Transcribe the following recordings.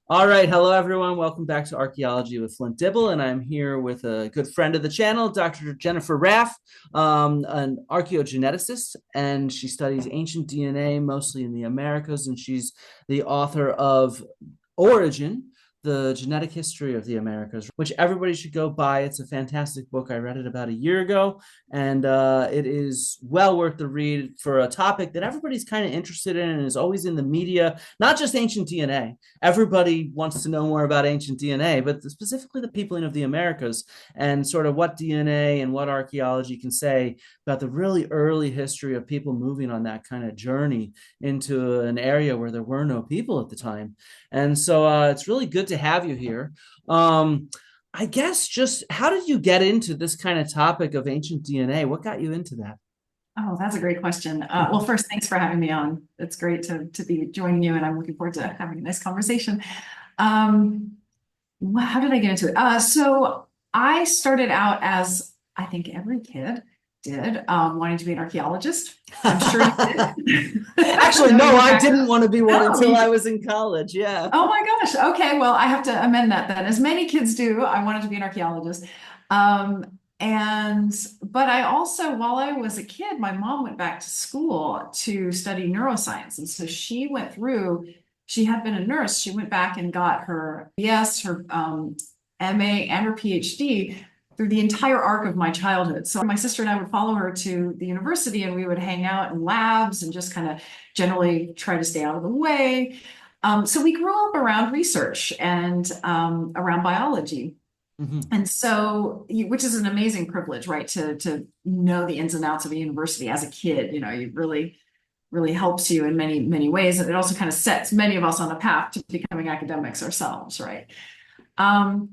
All right. Hello, everyone. Welcome back to Archaeology with Flint Dibble. And I'm here with a good friend of the channel, Dr. Jennifer Raff, an archaeogeneticist. And she studies ancient DNA, mostly in the Americas. And she's the author of Origin, the genetic history of the Americas, which everybody should go buy. It's a fantastic book. I read it about a year ago, and it is well worth the read for a topic that everybody's kind of interested in and is always in the media, not just ancient DNA. Everybody wants to know more about ancient DNA, but specifically the peopling of the Americas and sort of what DNA and what archaeology can say about the really early history of people moving on that kind of journey into an area where there were no people at the time. And so it's really good to have you here. I guess just how did you get into this kind of topic of ancient DNA? What got you into that? Oh, that's a great question. Well, first, thanks for having me on. It's great to be joining you, and I'm looking forward to having a nice conversation. Um, how did I get into it? So I started out as I think every kid did, wanting to be an archaeologist. I'm sure you did. Actually, no, Knowing your I didn't background. want to be one Oh, until you I did. was in college. Yeah. Oh my gosh. Okay, well, I have to amend that then. As many kids do, I wanted to be an archaeologist. Um, and but I also, while I was a kid, my mom went back to school to study neuroscience. And so she went through, she had been a nurse. She went back and got her BS, her MA, and her PhD through the entire arc of my childhood. So my sister and I would follow her to the university and we would hang out in labs and just kind of generally try to stay out of the way. So we grew up around research and around biology. Mhm. And so, which is an amazing privilege, right? To know the ins and outs of a university as a kid, it really helps you in many ways. And it also kind of sets many of us on a path to becoming academics ourselves, right? Um,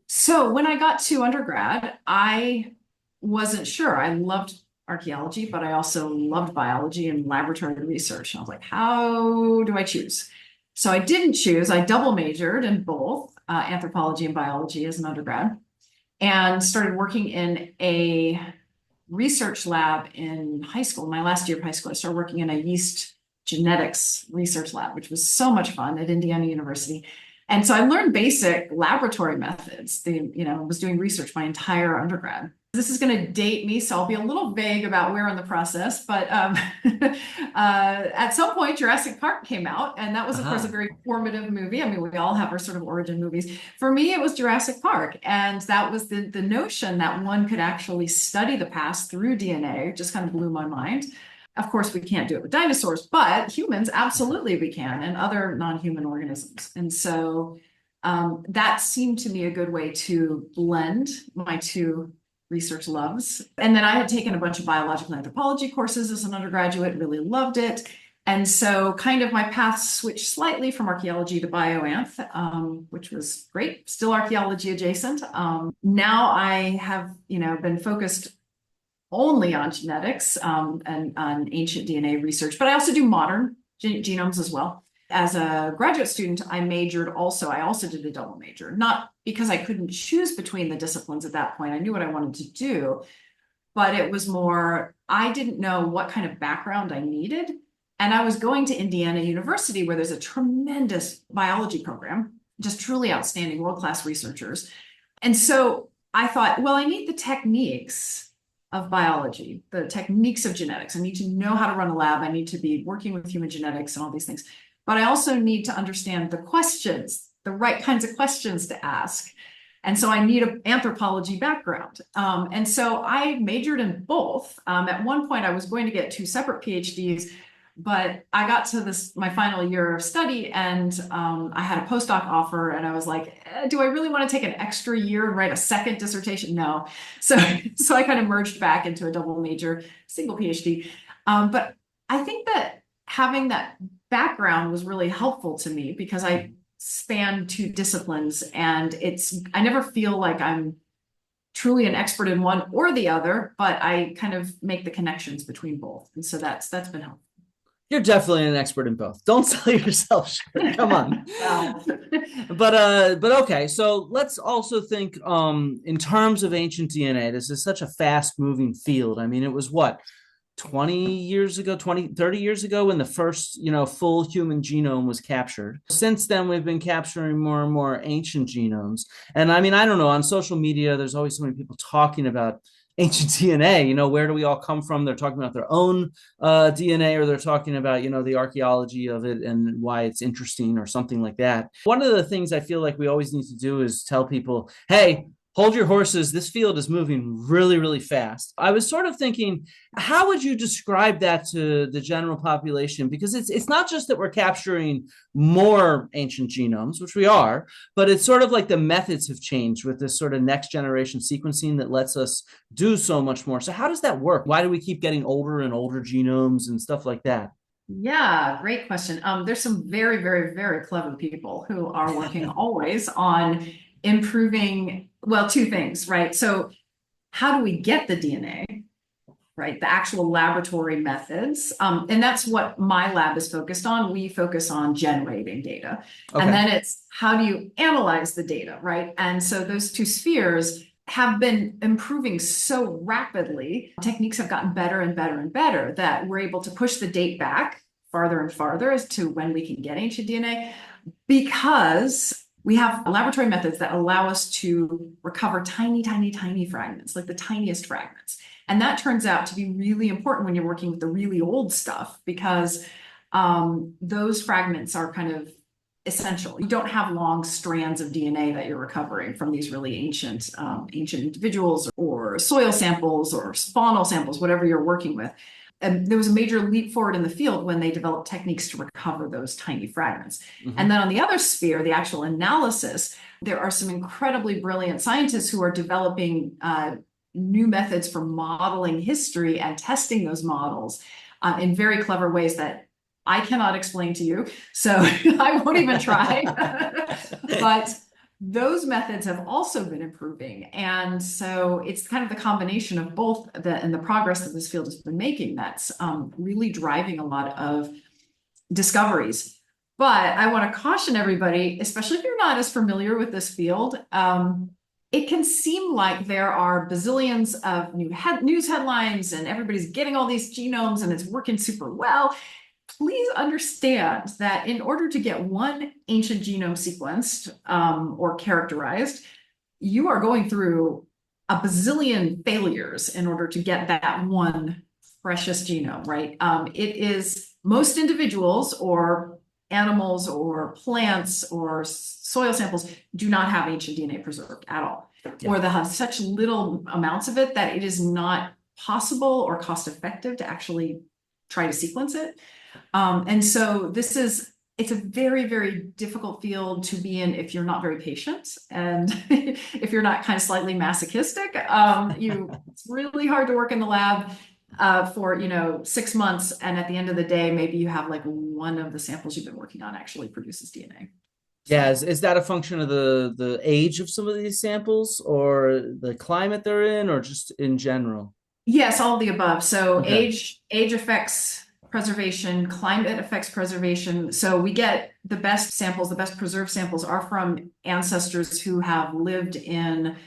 so when I got to undergrad, I wasn't sure. I loved archaeology, but I also loved biology and laboratory research. And I was like, how do I choose? So I didn't choose. I double majored in both anthropology and biology as an undergrad and started working in a research lab in high school. My last year of high school, I started working in a yeast genetics research lab, which was so much fun at Indiana University. And so I learned basic laboratory methods. Was doing research my entire undergrad. This is going to date me, so I'll be a little vague about where in the process. But at some point, Jurassic Park came out, and that was, of course, a Aha. very formative movie. I mean, we all have our sort of origin movies. For me, it was Jurassic Park, and that was the notion that one could actually study the past through DNA. It just kind of blew my mind. Of course, we can't do it with dinosaurs, but humans, absolutely we can, and other non-human organisms. And so that seemed to me a good way to blend my two research loves. And then I had taken a bunch of biological anthropology courses as an undergraduate, really loved it. And so kind of my path switched slightly from archaeology to bioanth, which was great, still archaeology adjacent. Now I have, been focused only on genetics and on ancient DNA research, but I also do modern genomes as well. As a graduate student, I also did a double major, not because I couldn't choose between the disciplines at that point. I knew what I wanted to do, but it was more, I didn't know what kind of background I needed. And I was going to Indiana University, where there's a tremendous biology program, just truly outstanding world-class researchers. And so I thought, well, I need the techniques of biology, the techniques of genetics. I need to know how to run a lab. I need to be working with human genetics and all these things. But I also need to understand the questions, the right kinds of questions to ask. And so I need an anthropology background. And so I majored in both. At one point, I was going to get two separate PhDs, but I got to my final year of study and I had a postdoc offer and I was like, do I really want to take an extra year and write a second dissertation? No. So, so I kind of merged back into a double major, single PhD. But I think that having that background was really helpful to me because I span two disciplines and I never feel like I'm truly an expert in one or the other, but I kind of make the connections between both. And so that's been helpful. You're definitely an expert in both. Don't sell yourself short. Come on. Well, But okay, so let's also think in terms of ancient DNA. This is such a fast moving field. I mean, it was what? 20 years ago, 30 years ago, when the first, full human genome was captured. Since then, we've been capturing more and more ancient genomes. And I mean, I don't know, on social media, there's always so many people talking about ancient DNA. Where do we all come from? They're talking about their own DNA, or they're talking about, the archaeology of it and why it's interesting or something like that. One of the things I feel like we always need to do is tell people, hey, hold your horses. This field is moving really, really fast. I was sort of thinking, how would you describe that to the general population? Because it's not just that we're capturing more ancient genomes, which we are, but it's sort of like the methods have changed with this sort of next generation sequencing that lets us do so much more. So how does that work? Why do we keep getting older and older genomes and stuff like that? Yeah, great question. There's some very, very, very clever people who are working always on improving, well, two things, right? So how do we get the DNA, right? The actual laboratory methods. And that's what my lab is focused on. We focus on generating data. Okay. And then it's how do you analyze the data, right? And so those two spheres have been improving so rapidly. Techniques have gotten better and better and better that we're able to push the date back farther and farther as to when we can get ancient DNA, because we have laboratory methods that allow us to recover tiny, tiny, tiny fragments, like the tiniest fragments. And that turns out to be really important when you're working with the really old stuff, because those fragments are kind of essential. You don't have long strands of DNA that you're recovering from these really ancient individuals or soil samples or faunal samples, whatever you're working with. And there was a major leap forward in the field when they developed techniques to recover those tiny fragments. Mm-hmm. And then on the other sphere, the actual analysis, there are some incredibly brilliant scientists who are developing new methods for modeling history and testing those models in very clever ways that I cannot explain to you. So I won't even try. But those methods have also been improving. And so it's kind of the combination of both and the progress that this field has been making that's really driving a lot of discoveries. But I want to caution everybody, especially if you're not as familiar with this field, it can seem like there are bazillions of news headlines and everybody's getting all these genomes and it's working super well. Please understand that in order to get one ancient genome sequenced or characterized, you are going through a bazillion failures in order to get that one precious genome, right? It is most individuals or animals or plants or soil samples do not have ancient DNA preserved at all, or they have such little amounts of it that it is not possible or cost effective to actually try to sequence it. And so it's a very, very difficult field to be in if you're not very patient and if you're not kind of slightly masochistic. It's really hard to work in the lab for 6 months, and at the end of the day, maybe you have like one of the samples you've been working on actually produces DNA. Yeah, is that a function of the age of some of these samples, or the climate they're in, or just in general? Yes, all of the above. So age affects preservation, climate affects preservation. So we get the best samples, the best preserved samples are from ancestors who have lived in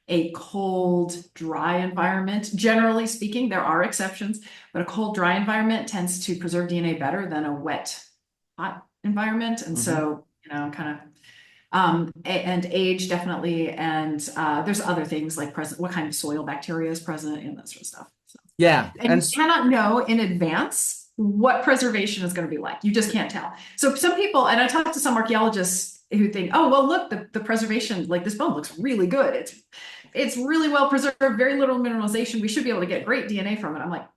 a cold, dry environment. Generally speaking, there are exceptions, but a cold, dry environment tends to preserve DNA better than a wet, hot environment. And so, and age definitely. And there's other things like what kind of soil bacteria is present and that sort of stuff. So. Yeah. And you cannot know in advance what preservation is going to be like. You just can't tell. So some people, and I talked to some archaeologists who think, oh, well, look, the preservation, like this bone looks really good. It's really well preserved, very little mineralization. We should be able to get great DNA from it. I'm like,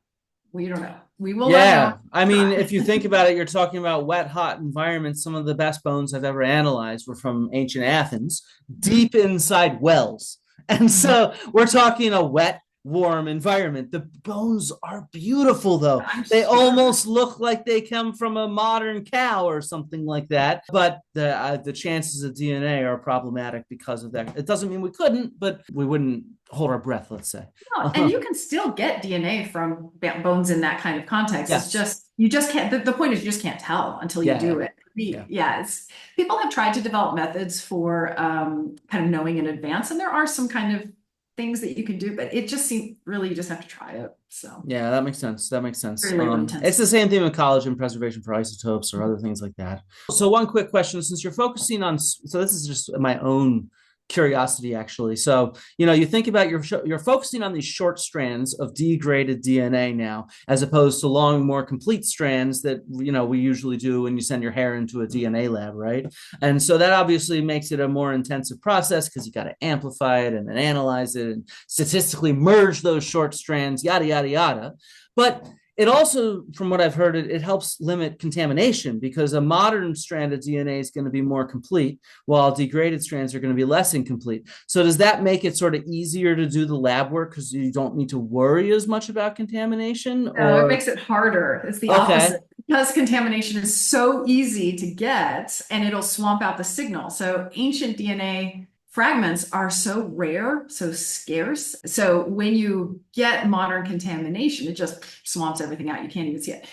we don't know. We will Yeah. know. I mean, if you think about it, you're talking about wet, hot environments. Some of the best bones I've ever analyzed were from ancient Athens, deep inside wells. And so we're talking a wet, warm environment. The bones are beautiful, though. They almost look like they come from a modern cow or something like that. But the chances of DNA are problematic because of that. It doesn't mean we couldn't, but we wouldn't hold our breath, let's say. No, and you can still get DNA from bones in that kind of context. Yes. It's just, you just can't, the point is you just can't tell until you do it. People have tried to develop methods for kind of knowing in advance, and there are some kind of things that you can do, but it just seemed really, you just have to try it. So Yeah, that makes sense. That makes sense. very labor It's intensive. the same thing with collagen preservation for isotopes or other things like that. So one quick question, since you're focusing on, so this is just my own curiosity actually. So, you think about you're focusing on these short strands of degraded DNA now, as opposed to long, more complete strands that, we usually do when you send your hair into a DNA lab, right? And so that obviously makes it a more intensive process because you got to amplify it and then analyze it and statistically merge those short strands, yada, yada, yada. But it also, from what I've heard, it helps limit contamination because a modern strand of DNA is going to be more complete, while degraded strands are going to be less incomplete. So does that make it sort of easier to do the lab work because you don't need to worry as much about contamination? No, it Or makes it harder. It's the okay, opposite. Because contamination is so easy to get and it'll swamp out the signal. So ancient DNA fragments are so rare, so scarce. So when you get modern contamination, it just swamps everything out. You can't even see it.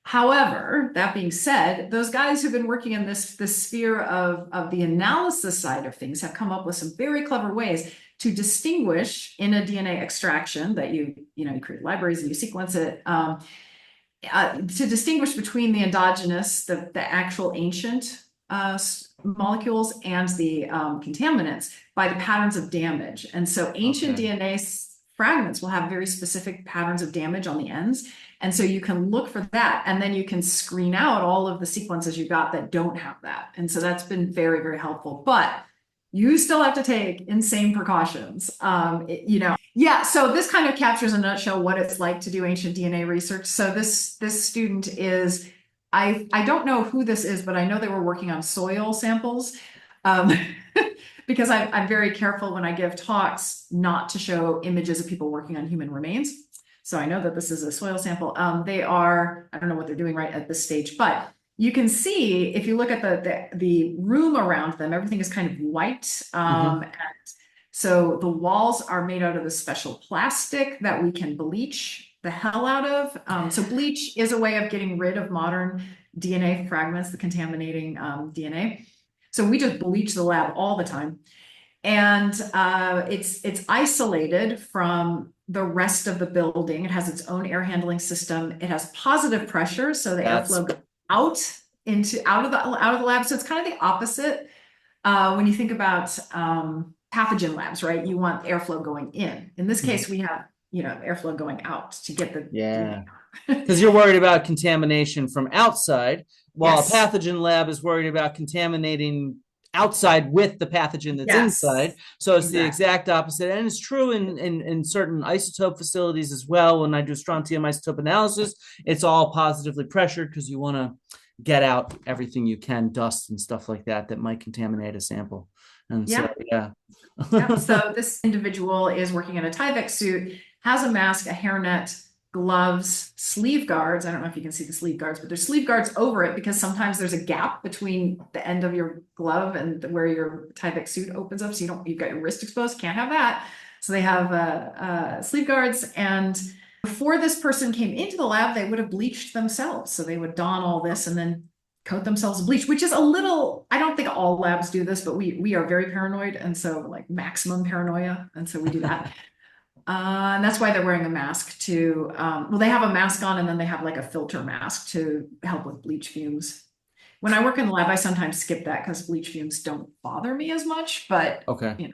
However, that being said, those guys who've been working in this sphere of the analysis side of things have come up with some very clever ways to distinguish in a DNA extraction that you create libraries and you sequence it, to distinguish between the endogenous, the actual ancient molecules and the contaminants by the patterns of damage. And so ancient okay, DNA fragments will have very specific patterns of damage on the ends. And so you can look for that, and then you can screen out all of the sequences you got that don't have that. And so that's been very, very helpful. But you still have to take insane precautions. Yeah, so this kind of captures in a nutshell what it's like to do ancient DNA research. So this student is, I don't know who this is, but I know they were working on soil samples. Um, because I'm very careful when I give talks not to show images of people working on human remains. So I know that this is a soil sample. I don't know what they're doing right at this stage, but you can see if you look at the room around them, everything is kind of white. mm-hmm. And so the walls are made out of this special plastic that we can bleach the hell out of. So bleach is a way of getting rid of modern DNA fragments, the contaminating DNA. So we just bleach the lab all the time. And it's isolated from the rest of the building. It has its own air handling system. It has positive pressure, so the That's airflow goes out of the lab. So it's kind of the opposite when you think about pathogen labs, right? You want airflow going in. In this case, we have airflow going out to get the yeah. DNA. Because you're worried about contamination from outside, while a Yes. pathogen lab is worried about contaminating outside with the pathogen that's inside. Yes. So it's the Exactly. exact opposite. And it's true in certain isotope facilities as well. When I do strontium isotope analysis, it's all positively pressured because you want to get out everything you can, dust and stuff like that, that might contaminate a sample. And so, Yeah. yeah. Yep. So this individual is working in a Tyvek suit, has a mask, a hairnet, gloves, sleeve guards. I don't know if you can see the sleeve guards, but there's sleeve guards over it because sometimes there's a gap between the end of your glove and where your Tyvek suit opens up. So you've got your wrist exposed, can't have that. So they have sleeve guards. And before this person came into the lab, they would have bleached themselves. So they would don all this and then coat themselves in bleach, which is a little, I don't think all labs do this, but we are very paranoid. And so like maximum paranoia. And so we do that. And that's why they're wearing a mask to, well, they have a mask on and then they have like a filter mask to help with bleach fumes. When I work in the lab, I sometimes skip that because bleach fumes don't bother me as much, but Okay. some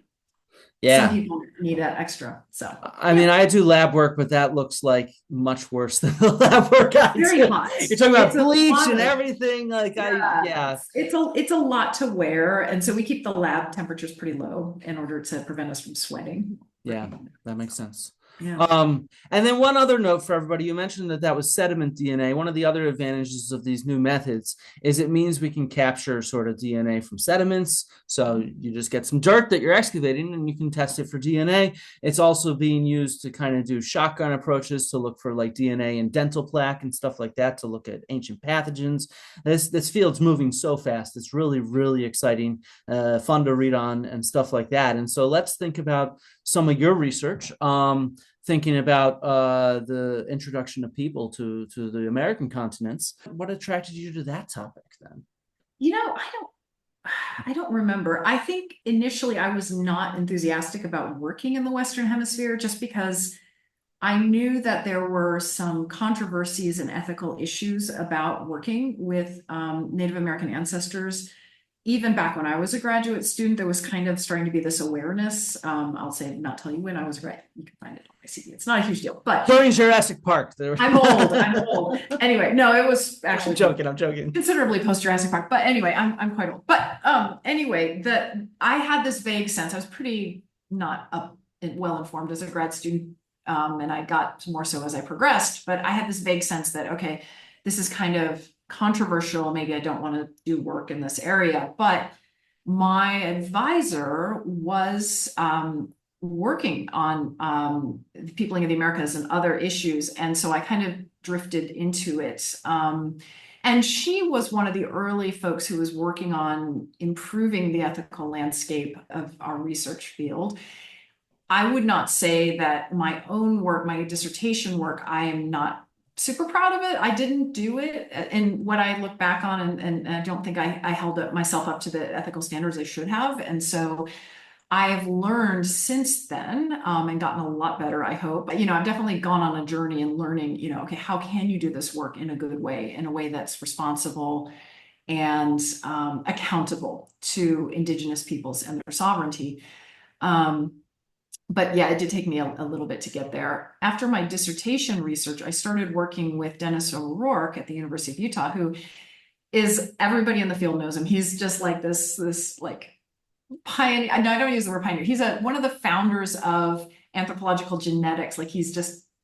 Yeah. people need that extra. So I mean, yeah, I do lab work, but that looks like much worse than the lab work I very do. hot. You're talking It's about a bleach lot and of, everything. yeah, Yeah, it's a lot to wear. And so we keep the lab temperatures pretty low in order to prevent us from sweating. yeah, that makes sense. Yeah. And then one other note for everybody, you mentioned that was sediment DNA. One of the other advantages of these new methods is it means we can capture sort of DNA from sediments. So you just get some dirt that you're excavating and you can test it for DNA. It's also being used to kind of do shotgun approaches to look for like DNA in dental plaque and stuff like that, to look at ancient pathogens. This field's moving so fast. It's really, really exciting, fun to read on and stuff like that. And so let's think about some of your research. Thinking about the introduction of people to the American continents. What attracted you to that topic then? You know, I don't I don't remember. I think initially I was not enthusiastic about working in the Western Hemisphere just because I knew that there were some controversies and ethical issues about working with Native American ancestors. Even back when I was a graduate student, there was kind of starting to be this awareness. I'll say, not tell you when I was a grad. You can find it on my CD. It's not a huge deal, but During Jurassic Park. I'm old. I'm old. Anyway, no, it was actually I'm joking. considerably post Jurassic Park. But anyway, I'm quite old. But anyway, I had this vague sense. I was pretty not well informed as a grad student, and I got more so as I progressed. But I had this vague sense that okay, this is kind of controversial. Maybe I don't want to do work in this area. But my advisor was working on the peopling of the Americas and other issues. And so I kind of drifted into it. And she was one of the early folks who was working on improving the ethical landscape of our research field. I would not say that my own work, my dissertation work, I am not super proud of it. I didn't do it. And what I look back on, and I don't think I held myself up to the ethical standards I should have. And so I have learned since then and gotten a lot better, I hope. I've definitely gone on a journey in learning, okay, how can you do this work in a good way, in a way that's responsible and accountable to Indigenous peoples and their sovereignty. But yeah, it did take me a little bit to get there. After my dissertation research, I started working with Dennis O'Rourke at the University of Utah, who is, everybody in the field knows him. He's just like this like pioneer. No, I don't use the word pioneer. He's one of the founders of anthropological genetics. Like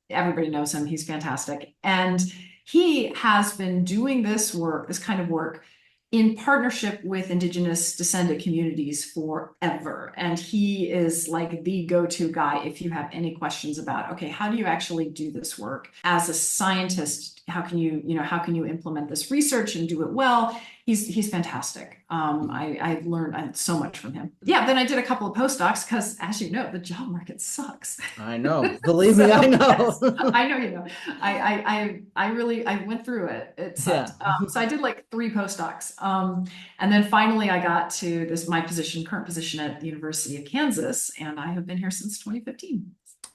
everybody knows him. He's fantastic. And he has been doing this kind of work in partnership with Indigenous descendant communities forever. And he is like the go-to guy if you have any questions about, okay, how do you actually do this work? As a scientist, how can you implement this research and do it well? He's fantastic. I've learned so much from him. Yeah, then I did a couple of postdocs because, as you know, the job market sucks. I know. Believe me, I know. I know you know. I went through it. It sucked. Yeah. So I did like 3 postdocs. And then finally I got to my current position at the University of Kansas, and I have been here since 2015.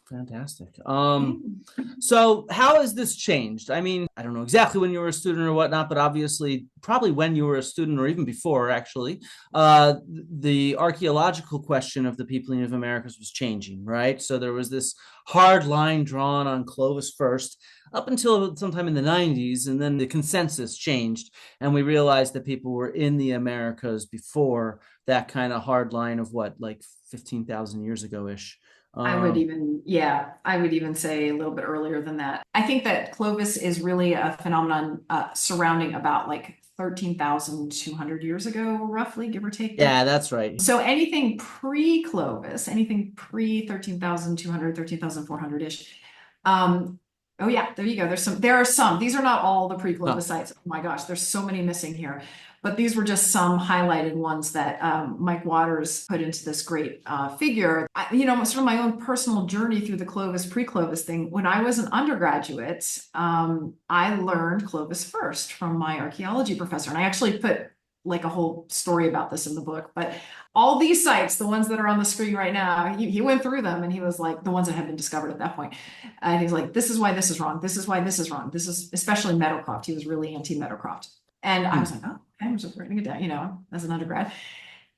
Fantastic. So how has this changed? I mean, I don't know exactly when you were a student or whatnot, but obviously probably when you were a student or even before, actually, the archaeological question of the peopling of Americas was changing, right? So there was this hard line drawn on Clovis first up until sometime in the 90s, and then the consensus changed, and we realized that people were in the Americas before that kind of hard line of like 15,000 years ago-ish. I would even say a little bit earlier than that. I think that Clovis is really a phenomenon surrounding about like 13,200 years ago, roughly, give or take. Yeah, that's right. So anything pre-Clovis, anything pre-13,200, 13,400-ish. Oh yeah, there you go. There are some. These are not all the pre-Clovis sites. Oh my gosh, there's so many missing here. But these were just some highlighted ones that Mike Waters put into this great figure. Sort of my own personal journey through the Clovis, pre-Clovis thing. When I was an undergraduate, I learned Clovis first from my archaeology professor. And I actually put like a whole story about this in the book. But all these sites, the ones that are on the screen right now, he went through them and he was like, the ones that had been discovered at that point. And he's like, this is why this is wrong. This is why this is wrong. This is especially Meadowcroft. He was really anti-Meadowcroft. And I was like, oh, I'm just writing it down, as an undergrad.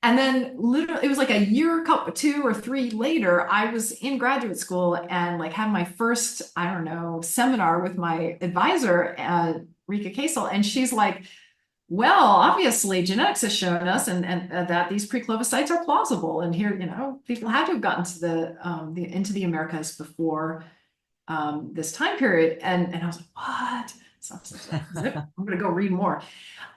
And then literally, it was like a year, 2 or 3 later, I was in graduate school and like had my first, seminar with my advisor, Rika Kasel. And she's like, well, obviously genetics has shown us and that these pre-Clovis sites are plausible. And here, people had to have gotten to into the Americas before this time period. And I was like, what? So I'm going to go read more.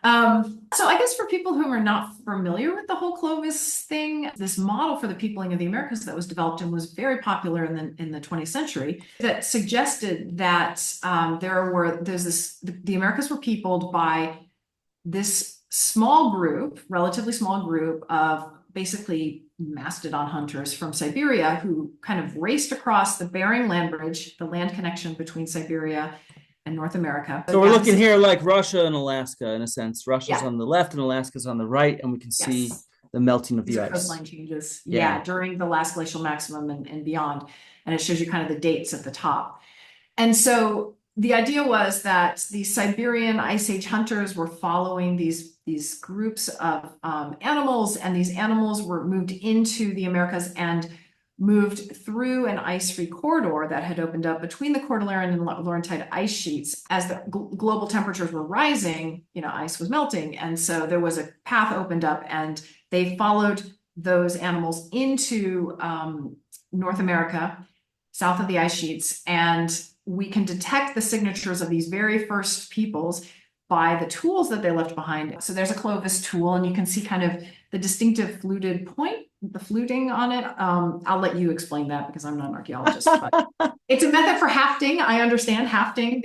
So I guess for people who are not familiar with the whole Clovis thing, this model for the peopling of the Americas that was developed and was very popular in the 20th century that suggested that the Americas were peopled by this relatively small group of basically mastodon hunters from Siberia who kind of raced across the Bering land bridge, the land connection between Siberia and North America. So we're looking here like Russia and Alaska in a sense. Russia's Yeah. on the left and Alaska's on the right, and we can see Yes. the melting of These the are ice. coastline changes. Yeah. During the last glacial maximum and beyond. And it shows you kind of the dates at the top. And so the idea was that the Siberian Ice Age hunters were following these groups of animals, and these animals were moved into the Americas and moved through an ice-free corridor that had opened up between the Cordilleran and Laurentide ice sheets. As the global temperatures were rising, ice was melting. And so there was a path opened up, and they followed those animals into North America, south of the ice sheets. And we can detect the signatures of these very first peoples by the tools that they left behind. So there's a Clovis tool, and you can see kind of the distinctive fluted point, the fluting on it. I'll let you explain that because I'm not an archaeologist, but it's a method for hafting. I understand hafting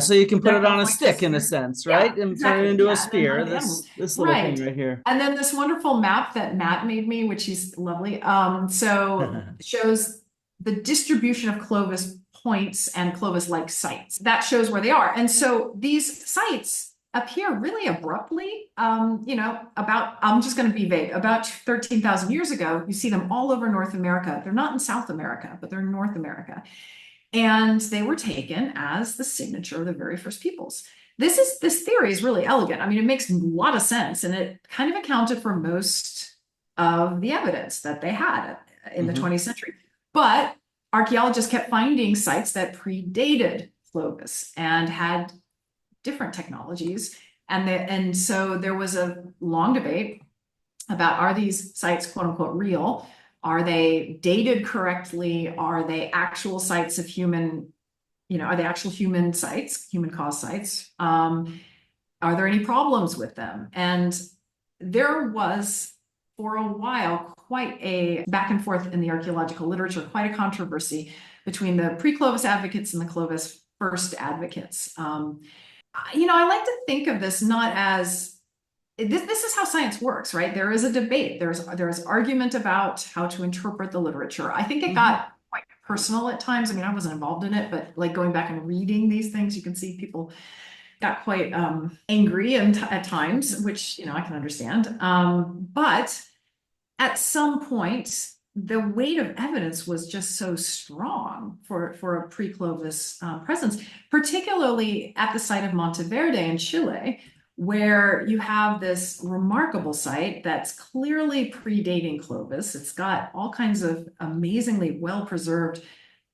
so you can put it on a stick in a sense, right? Yeah, and exactly. turn it into a spear. This little right. thing right here. And then this wonderful map that Matt made me, which he's lovely. So shows the distribution of Clovis points and Clovis-like sites. That shows where they are. And so these sites appear really abruptly, I'm just going to be vague, about 13,000 years ago. You see them all over North America. They're not in South America, but they're in North America. And they were taken as the signature of the very first peoples. This theory is really elegant. I mean, it makes a lot of sense, and it kind of accounted for most of the evidence that they had in the 20th century. But archaeologists kept finding sites that predated Clovis and had different technologies. And so there was a long debate about, are these sites quote unquote real? Are they dated correctly? Are they actual sites of human, are they actual human sites, human caused sites? Are there any problems with them? And there was, for a while, quite a back and forth in the archaeological literature, quite a controversy between the pre-Clovis advocates and the Clovis first advocates. I like to think of this not as, this is how science works, right? There is a debate. There's argument about how to interpret the literature. I think it got quite personal at times. I mean, I wasn't involved in it, but like going back and reading these things, you can see people got quite angry and at times, which, I can understand. But at some point, the weight of evidence was just so strong for a pre-Clovis presence, particularly at the site of Monteverde in Chile, where you have this remarkable site that's clearly predating Clovis. It's got all kinds of amazingly well-preserved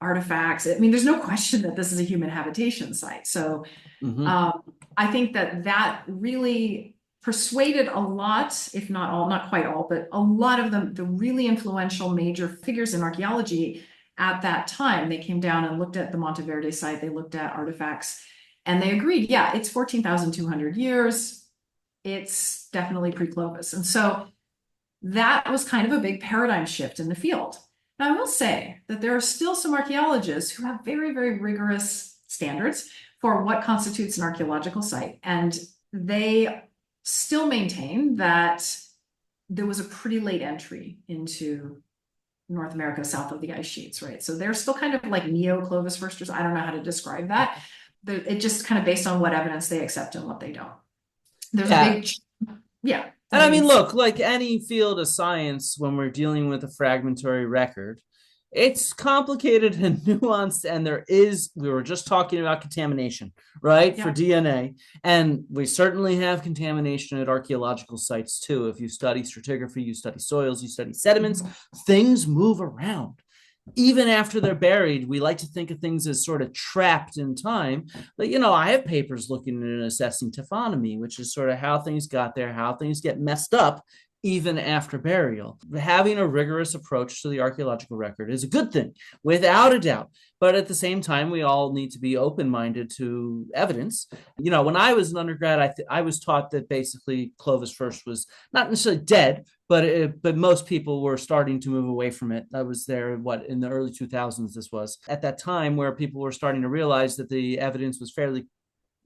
artifacts. I mean, there's no question that this is a human habitation site. So I think that really persuaded a lot, if not all, not quite all, but a lot of the really influential major figures in archaeology at that time. They came down and looked at the Monteverde site. They looked at artifacts, and they agreed, yeah, it's 14,200 years. It's definitely pre-Clovis. And so that was kind of a big paradigm shift in the field. Now, I will say that there are still some archaeologists who have very, very rigorous standards for what constitutes an archaeological site. And they still maintain that there was a pretty late entry into North America south of the ice sheets, right? So they're still kind of like neo-Clovis firsters. I don't know how to describe that. It just kind of based on what evidence they accept and what they don't. There's a big, yeah. And I mean, look, like any field of science, when we're dealing with a fragmentary record, it's complicated and nuanced, and we were just talking about contamination, right? For DNA. And we certainly have contamination at archaeological sites too. If you study stratigraphy, you study soils, you study sediments, things move around. Even after they're buried, we like to think of things as sort of trapped in time. But, I have papers looking at and assessing taphonomy, which is sort of how things got there, how things get messed up even after burial. Having a rigorous approach to the archaeological record is a good thing, without a doubt. But at the same time, we all need to be open-minded to evidence. When I was an undergrad, I was taught that basically Clovis first was not necessarily dead, but most people were starting to move away from it. I was there, in the early 2000s this was, at that time where people were starting to realize that the evidence was fairly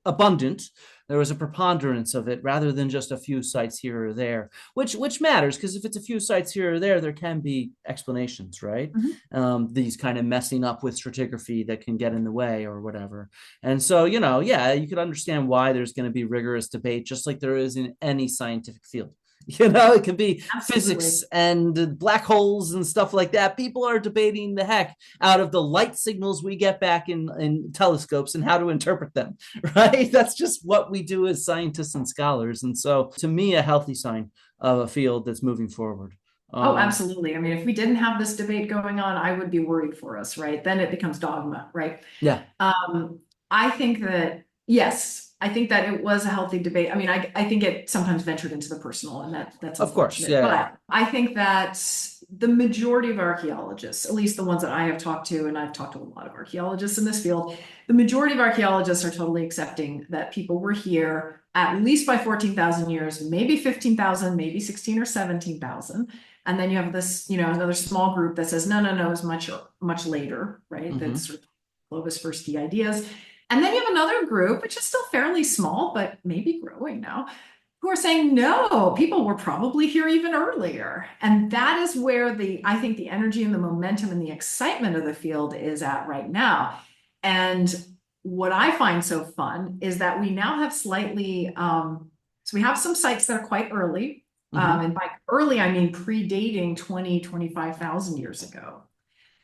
abundant. There was a preponderance of it rather than just a few sites here or there, which matters because if it's a few sites here or there can be explanations, right? Mhm. These kind of messing up with stratigraphy that can get in the way or whatever. And so, yeah, you could understand why there's going to be rigorous debate, just like there is in any scientific field. It could be Absolutely. physics and black holes and stuff like that. People are debating the heck out of the light signals we get back in telescopes and how to interpret them, right? That's just what we do as scientists and scholars. And so, to me, a healthy sign of a field that's moving forward. Oh, Um, absolutely. I mean, if we didn't have this debate going on, I would be worried for us, right? Then it becomes dogma, right? yeah, Um, I think that, yes, I think that it was a healthy debate. I mean, I think it sometimes ventured into the personal, and that's of course. unfortunate. Yeah. But I think that the majority of archaeologists, at least the ones that I have talked to, and I've talked to a lot of archaeologists in this field, the majority of archaeologists are totally accepting that people were here at least by 14,000 years, maybe 15,000, maybe 16 or 17,000. And then you have this, another small group that says, no, no, no, it's much later, right? Mm-hmm. That's sort of Clovis first key ideas. And then you have another group, which is still fairly small, but maybe growing now, who are saying, no, people were probably here even earlier. And that is where I think the energy and the momentum and the excitement of the field is at right now. And what I find so fun is that we now have so we have some sites that are quite early. Mm-hmm. And by early, I mean predating 20, 25,000 years ago.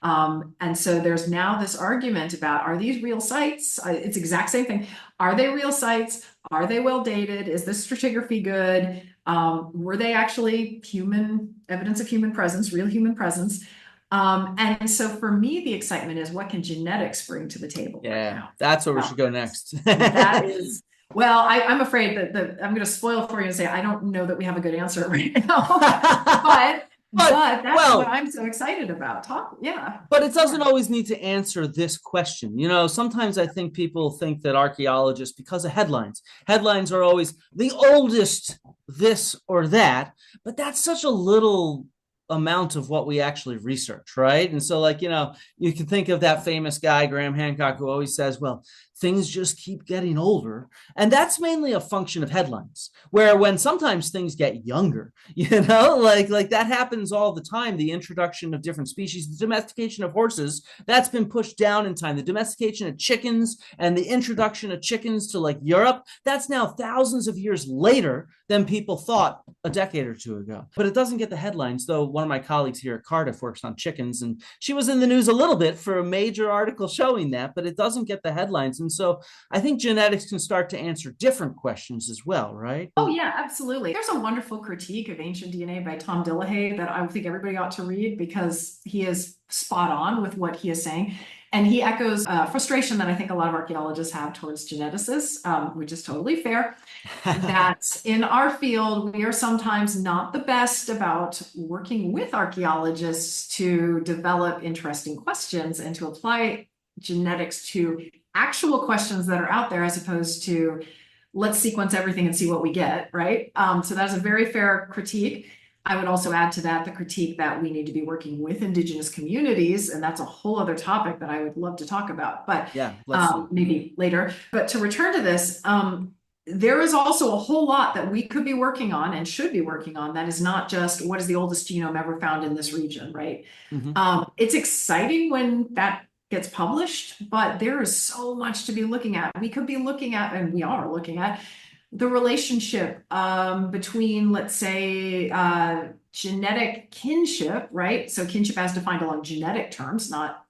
And so there's now this argument about, are these real sites? It's exact same thing. Are they real sites? Are they well dated? Is this stratigraphy good? Were they actually evidence of human presence, real human presence? And so for me, the excitement is, what can genetics bring to the table right Yeah, now? that's where we should About go this? next. That is, well, I'm afraid that I'm going to spoil for you and say, I don't know that we have a good answer right now, but but that's what well, I'm so excited about. Yeah, but it doesn't more. always need to answer this question. Sometimes I think people think that archaeologists, because of headlines are always the oldest this or that, but that's such a little amount of what we actually research, right? And so, like, you can think of that famous guy, Graham Hancock, who always says, well, things just keep getting older. And that's mainly a function of headlines, where when sometimes things get younger, like that happens all the time. The introduction of different species, the domestication of horses, that's been pushed down in time. The domestication of chickens and the introduction of chickens to like Europe, that's now thousands of years later than people thought a decade or two ago. But it doesn't get the headlines, though. One of my colleagues here at Cardiff works on chickens, and she was in the news a little bit for a major article showing that, but it doesn't get the headlines. And so I think genetics can start to answer different questions as well, right? Oh, yeah, absolutely. There's a wonderful critique of ancient DNA by Tom Dillahay that I think everybody ought to read, because he is spot on with what he is saying. And he echoes frustration that I think a lot of archaeologists have towards geneticists, which is totally fair. That in our field, we are sometimes not the best about working with archaeologists to develop interesting questions and to apply genetics to actual questions that are out there, as opposed to, let's sequence everything and see what we get, right? So that's a very fair critique. I would also add to that the critique that we need to be working with Indigenous communities, and that's a whole other topic that I would love to talk about, but Yeah, let's. maybe later. But to return to this, there is also a whole lot that we could be working on and should be working on that is not just what is the oldest genome ever found in this region, right? Mhm. It's exciting when that gets published, but there is so much to be looking at. We could be looking at, and we are looking at, the relationship between, let's say, genetic kinship, right? So kinship as defined along genetic terms, not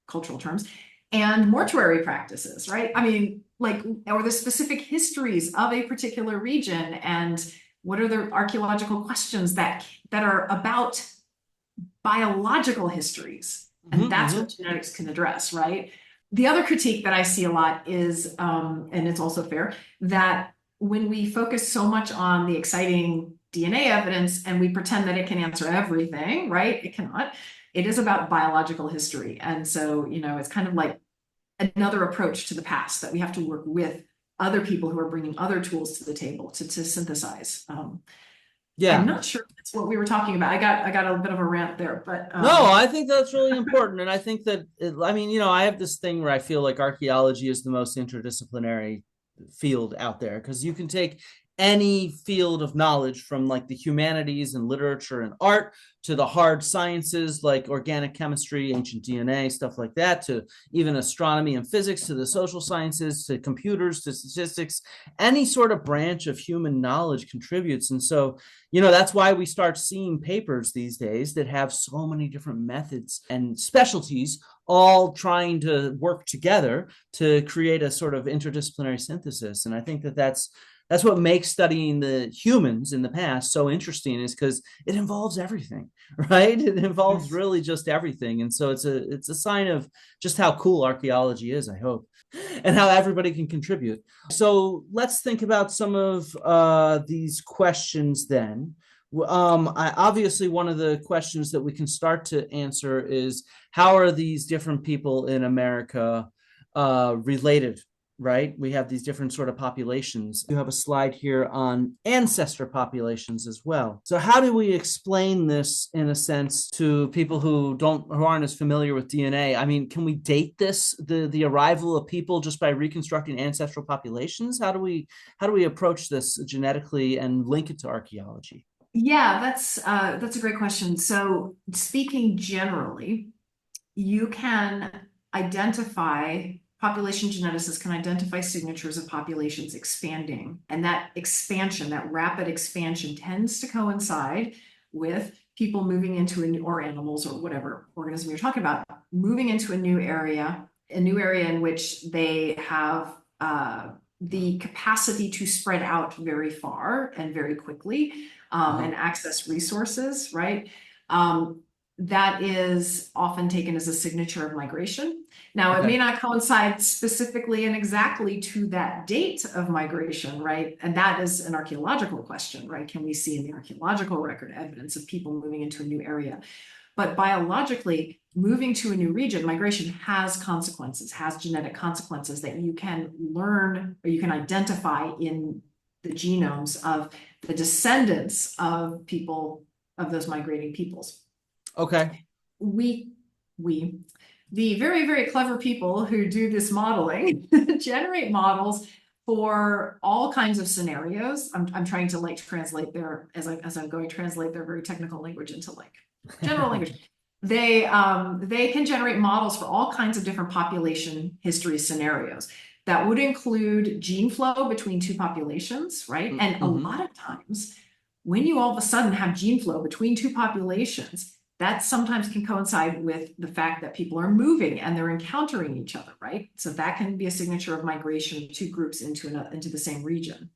cultural terms, and mortuary practices, right? I mean, like, or the specific histories of a particular region, and what are the archaeological questions that are about biological histories. And that's what genetics can address, right? The other critique that I see a lot is, and it's also fair, that when we focus so much on the exciting DNA evidence and we pretend that it can answer everything, right? It cannot. It is about biological history. And so, it's kind of like another approach to the past, that we have to work with other people who are bringing other tools to the table to synthesize. I'm Yeah. not sure that's what we were talking about. I got a bit of a rant there, but No, I think that's really important. And I think that, I have this thing where I feel like archaeology is the most interdisciplinary field out there, because you can take any field of knowledge from like the humanities and literature and art to the hard sciences like organic chemistry, ancient DNA, stuff like that, to even astronomy and physics, to the social sciences, to computers, to statistics. Any sort of branch of human knowledge contributes. And so, that's why we start seeing papers these days that have so many different methods and specialties all trying to work together to create a sort of interdisciplinary synthesis. And I think that that's what makes studying the humans in the past so interesting, is because it involves everything, right? It involves Yes. really just everything. And so it's a sign of just how cool archaeology is, I hope, and how everybody can contribute. So let's think about some of these questions then. Obviously, one of the questions that we can start to answer is, how are these different people in America related, right? We have these different sort of populations. You have a slide here on ancestor populations as well. So how do we explain this in a sense to people who aren't as familiar with DNA? I mean, can we date the arrival of people just by reconstructing ancestral populations? How do we approach this genetically and link it to archaeology? Yeah, that's a great question. So speaking generally, you can identify population geneticists can identify signatures of populations expanding, and that expansion, that rapid expansion, tends to coincide with people moving into a new, or animals or whatever organism you're talking about, moving into a new area in which they have the capacity to spread out very far and very quickly, and access resources, right? That is often taken as a signature of migration. Now, it may not coincide specifically and exactly to that date of migration, right? And that is an archaeological question, right? Can we see in the archaeological record evidence of people moving into a new area? But biologically, moving to a new region, migration has consequences, has genetic consequences that you can learn or you can identify in the genomes of the descendants of people, of those migrating peoples. Okay. The very, very clever people who do this modeling generate models for all kinds of scenarios. I'm trying to like translate their, as I'm going to translate their very technical language into like general language. They can generate models for all kinds of different population history scenarios. That would include gene flow between two populations, right? And a lot of times, when you all of a sudden have gene flow between two populations, that sometimes can coincide with the fact that people are moving and they're encountering each other, right? So that can be a signature of migration of two groups into the same region.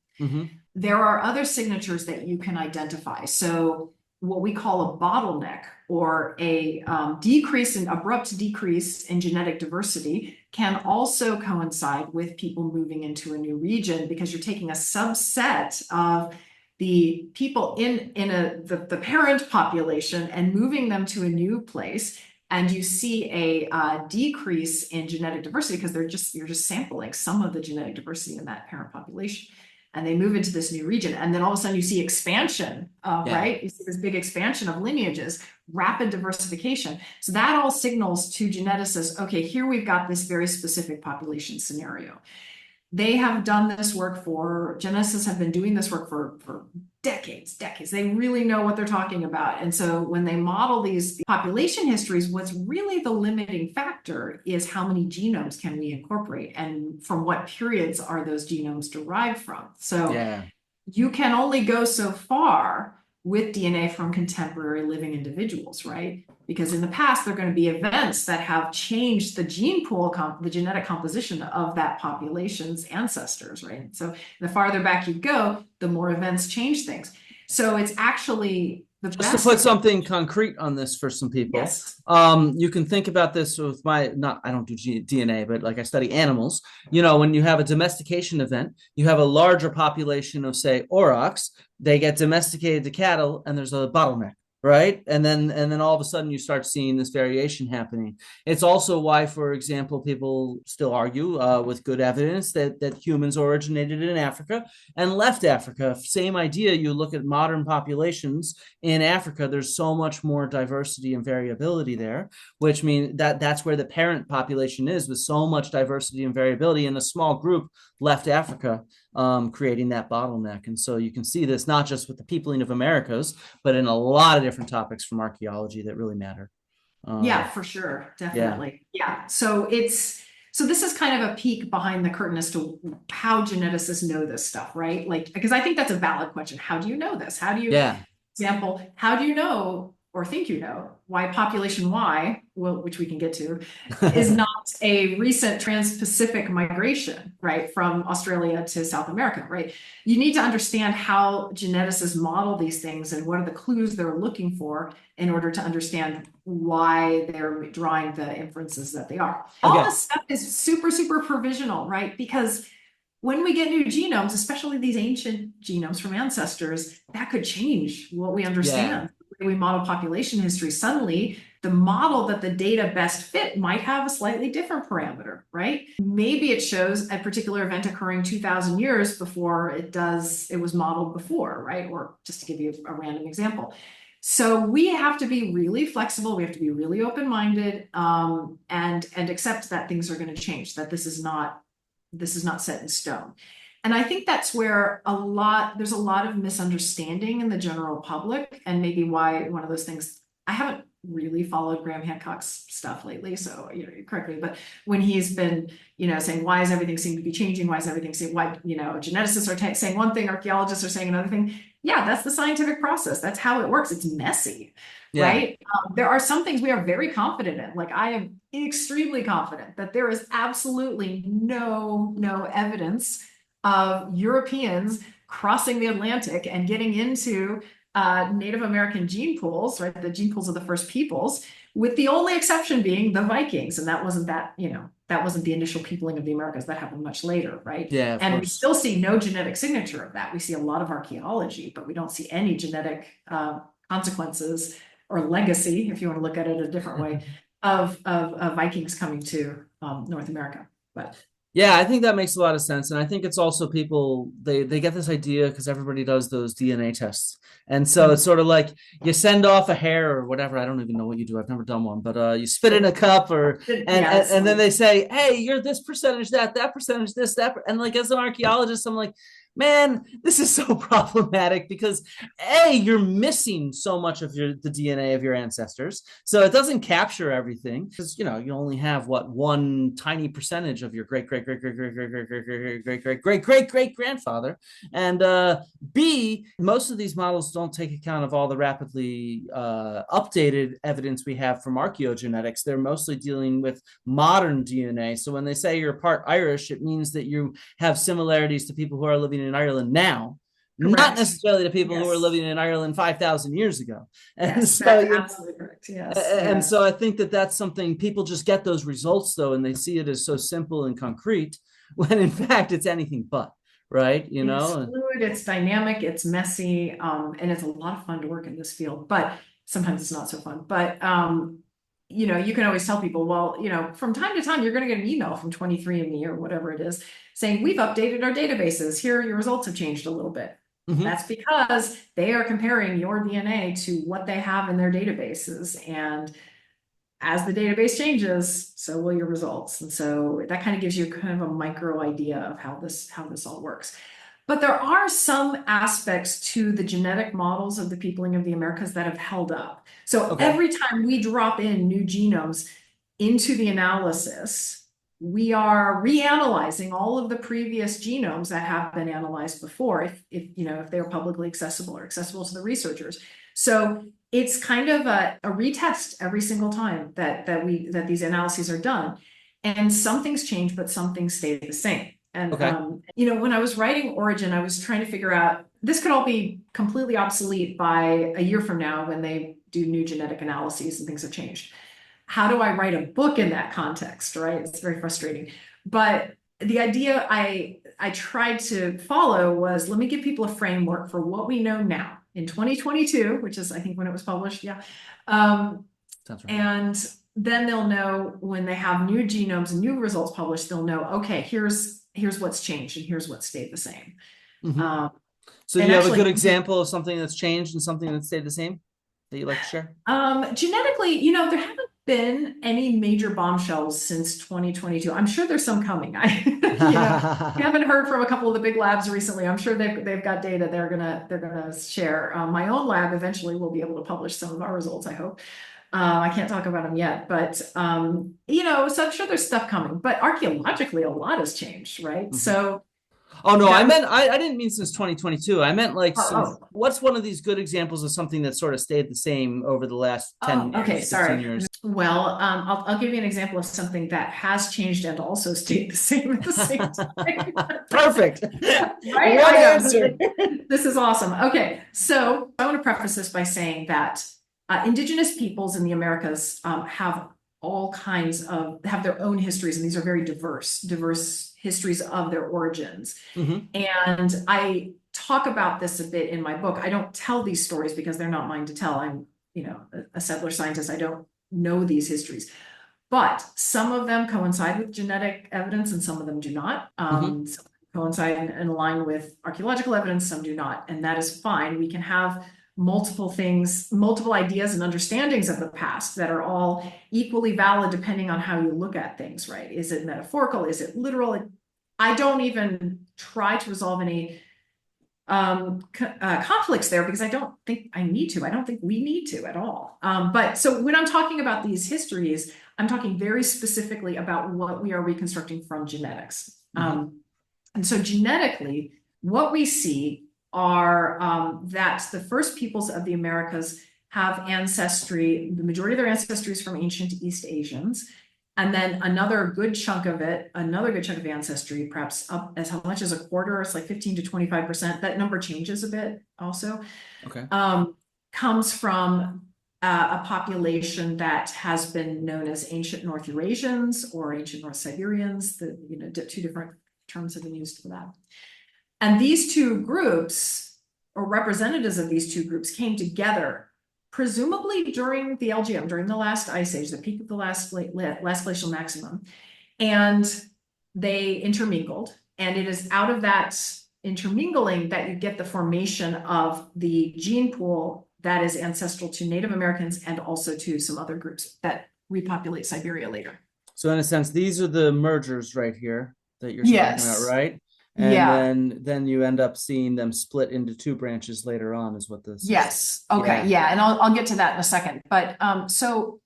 There are other signatures that you can identify. So what we call a bottleneck, or a abrupt decrease in genetic diversity, can also coincide with people moving into a new region, because you're taking a subset of the people in the parent population and moving them to a new place, and you see a decrease in genetic diversity because you're just sampling some of the genetic diversity in that parent population, and they move into this new region, and then all of a sudden you see expansion, right? You see this big expansion of lineages, rapid diversification. So that all signals to geneticists, okay, here we've got this very specific population scenario. They have done this work geneticists have been doing this work for decades. They really know what they're talking about. And so when they model these population histories, what's really the limiting factor is how many genomes can we incorporate, and from what periods are those genomes derived from. So you can only go so far with DNA from contemporary living individuals, right? Because in the past, there are going to be events that have changed the gene pool, the genetic composition of that population's ancestors, right? So the farther back you go, the more events change things. So it's actually the Just to put something concrete on this for some people, yes. You can think about this with I don't do DNA, but like I study animals. When you have a domestication event, you have a larger population of, say, aurochs. They get domesticated to cattle, and there's a bottleneck, right? And then all of a sudden you start seeing this variation happening. It's also why, for example, people still argue with good evidence that humans originated in Africa and left Africa. Same idea. You look at modern populations in Africa, there's so much more diversity and variability there, which means that's where the parent population is, with so much diversity and variability, and a small group left Africa, creating that bottleneck. And so you can see this not just with the peopling of Americas, but in a lot of different topics from archaeology that really matter. Yeah, Um, for sure. yeah, Definitely. Yeah. So this is kind of a peek behind the curtain as to how geneticists know this stuff, right? Like, because I think that's a valid question. How do you know this? How do you, yeah, example, how do you know or think you know why population Y, well, which we can get to, is not a recent trans-Pacific migration, right, from Australia to South America, right? You need to understand how geneticists model these things and what are the clues they're looking for in order to understand why they're drawing the inferences that they are. All okay, this stuff is super, super provisional, right? Because when we get new genomes, especially these ancient genomes from ancestors, that could change what we yeah, understand. The way we model population history, suddenly the model that the data best fit might have a slightly different parameter, right? Maybe it shows a particular event occurring 2000 years before it was modeled before, right? Or just to give you a random example. So we have to be really flexible. We have to be really open-minded, and accept that things are going to change, that this is not set in stone. And I think that's where there's a lot of misunderstanding in the general public, and maybe why one of those things. I haven't really followed Graham Hancock's stuff lately, so correct me, but when he's been, saying why is everything seem to be changing, why is everything seem why, geneticists are saying one thing, archaeologists are saying another thing. Yeah, that's the scientific process. That's how it works. It's messy, yeah, right? There are some things we are very confident in. Like I am extremely confident that there is absolutely no evidence of Europeans crossing the Atlantic and getting into Native American gene pools, right? The gene pools of the first peoples, with the only exception being the Vikings. And that wasn't the initial peopling of the Americas. That happened much later, right? yeah, of And we course. still see no genetic signature of that. We see a lot of archaeology, but we don't see any genetic consequences or legacy, if you want to look at it a different way, of Vikings coming to North America. But Yeah, I think that makes a lot of sense. And I think it's also people, they get this idea because everybody does those DNA tests. And so it's sort of like you send off a hair or whatever. I don't even know what you do. I've never done one, but you spit in a cup or and, yeah, and and then they say, "Hey, you're this percentage, that percentage, this, that." And like as an archaeologist, I'm like, man, this is so problematic because you're missing so much of the DNA of your ancestors, so it doesn't capture everything because you only have what one tiny percentage of your great great great great great great great great great great great great great great grandfather, and B, most of these models don't take account of all the rapidly updated evidence we have from archaeogenetics. They're mostly dealing with modern DNA. So when they say you're part Irish, it means that you have similarities to people who are living in Ireland now, not correct. necessarily to people who were Yes. living in Ireland 5,000 years ago. And Yes, so that's you absolutely correct. Yes. and Yeah. so I think that that's something people just get those results though, and they see it as so simple and concrete when in fact it's anything but, right? It's fluid, it's dynamic, it's messy, and it's a lot of fun to work in this field, but sometimes it's not so fun. But you can always tell people, well, from time to time, you're going to get an email from 23andMe or whatever it is saying, we've updated our databases. Here, your results have changed a little bit. Mhm. That's because they are comparing your DNA to what they have in their databases. And as the database changes, so will your results. And so that kind of gives you kind of a micro idea of how this all works. But there are some aspects to the genetic models of the peopling of the Americas that have held up. So Okay. every time we drop in new genomes into the analysis, we are reanalyzing all of the previous genomes that have been analyzed before, if they're publicly accessible or accessible to the researchers. So it's kind of a retest every single time that these analyses are done. And some things change, but some things stay the same. And Okay. when I was writing Origin, I was trying to figure out, this could all be completely obsolete by a year from now when they do new genetic analyses and things have changed. How do I write a book in that context, right? It's very frustrating. But the idea I tried to follow was, let me give people a framework for what we know now in 2022, which is I think when it was published. Yeah. Um, Sounds right. and then they'll know when they have new genomes and new results published, they'll know, okay, here's what's changed and here's what stayed the same. Mm-hmm. So do And you have a actually, good example of something that's changed and something that stayed the same that you'd like to share? genetically, there haven't been any major bombshells since 2022. I'm sure there's some coming. I haven't heard from a couple of the big labs recently. I'm sure they've got data they're gonna share. My own lab eventually will be able to publish some of our results, I hope. I can't talk about them yet, but so I'm sure there's stuff coming. But archaeologically, a lot has changed, right? Mm-hmm. So oh no, I didn't mean since 2022. I meant like since oh. What's one of these good examples of something that sort of stayed the same over the last 10 years, Okay, 15 sorry. years? Well, I'll give you an example of something that has changed and also stayed the same at the same time. Perfect. Right? One answer. This is awesome. Okay, so I want to preface this by saying that indigenous peoples in the Americas have their own histories, and these are very diverse histories of their origins. Mm-hmm. And I talk about this a bit in my book. I don't tell these stories because they're not mine to tell. I'm, a settler scientist. I don't know these histories, but some of them coincide with genetic evidence and some of them do not. Some coincide and align with archaeological evidence, some do not, and that is fine. We can have multiple things, multiple ideas and understandings of the past that are all equally valid depending on how you look at things, right? Is it metaphorical? Is it literal? I don't even try to resolve any conflicts there because I don't think I need to. I don't think we need to at all. But so when I'm talking about these histories, I'm talking very specifically about what we are reconstructing from genetics. And so genetically, what we see are that the first peoples of the Americas have ancestry, the majority of their ancestry is from ancient East Asians. And then another good chunk of ancestry, perhaps up as much as a quarter, it's like 15 to 25%. That number changes a bit also. Okay. Comes from a population that has been known as ancient North Eurasians or ancient North Siberians. Two different terms have been used for that. And these two groups, or representatives of these two groups, came together presumably during the LGM, during the last ice age, the peak of the last glacial maximum, and they intermingled. And it is out of that intermingling that you get the formation of the gene pool that is ancestral to Native Americans and also to some other groups that repopulate Siberia later. So in a sense, these are the mergers right here that you're talking about, right? And then you end up seeing them split into two branches later on is what this is. Okay. Yeah. And I'll get to that in a second. But so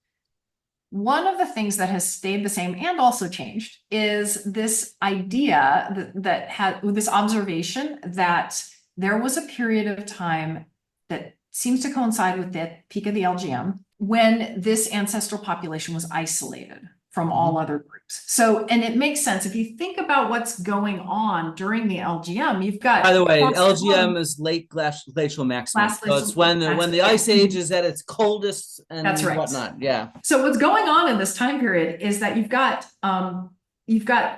one of the things that has stayed the same and also changed is this idea that had this observation that there was a period of time that seems to coincide with the peak of the LGM when this ancestral population was isolated from all other groups. So, and it makes sense if you think about what's going on during the LGM. You've got, by the way, LGM is late glacial maximum. So it's when the ice age is at its coldest and whatnot. Yeah. So what's going on in this time period is that you've got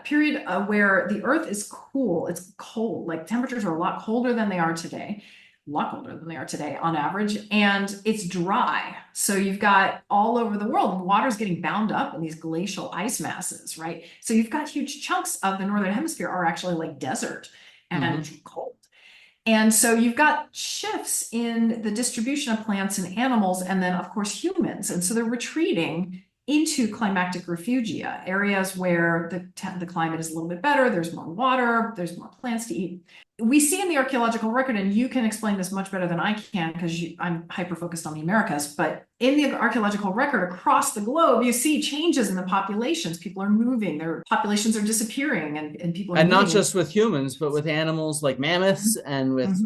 period where the Earth is cool. It's cold. Like temperatures are a lot colder than they are today. On average, and it's dry. So you've got all over the world, water's getting bound up in these glacial ice masses, right? So you've got huge chunks of the northern hemisphere are actually like desert and cold. And so you've got shifts in the distribution of plants and animals, and then of course humans. And so they're retreating into climactic refugia, areas where the climate is a little bit better, there's more water, there's more plants to eat. We see in the archaeological record, and you can explain this much better than I can because I'm hyper-focused on the Americas, but in the archaeological record across the globe, you see changes in the populations. People are moving, their populations are disappearing, and people are and not just with humans, but with animals like mammoths and with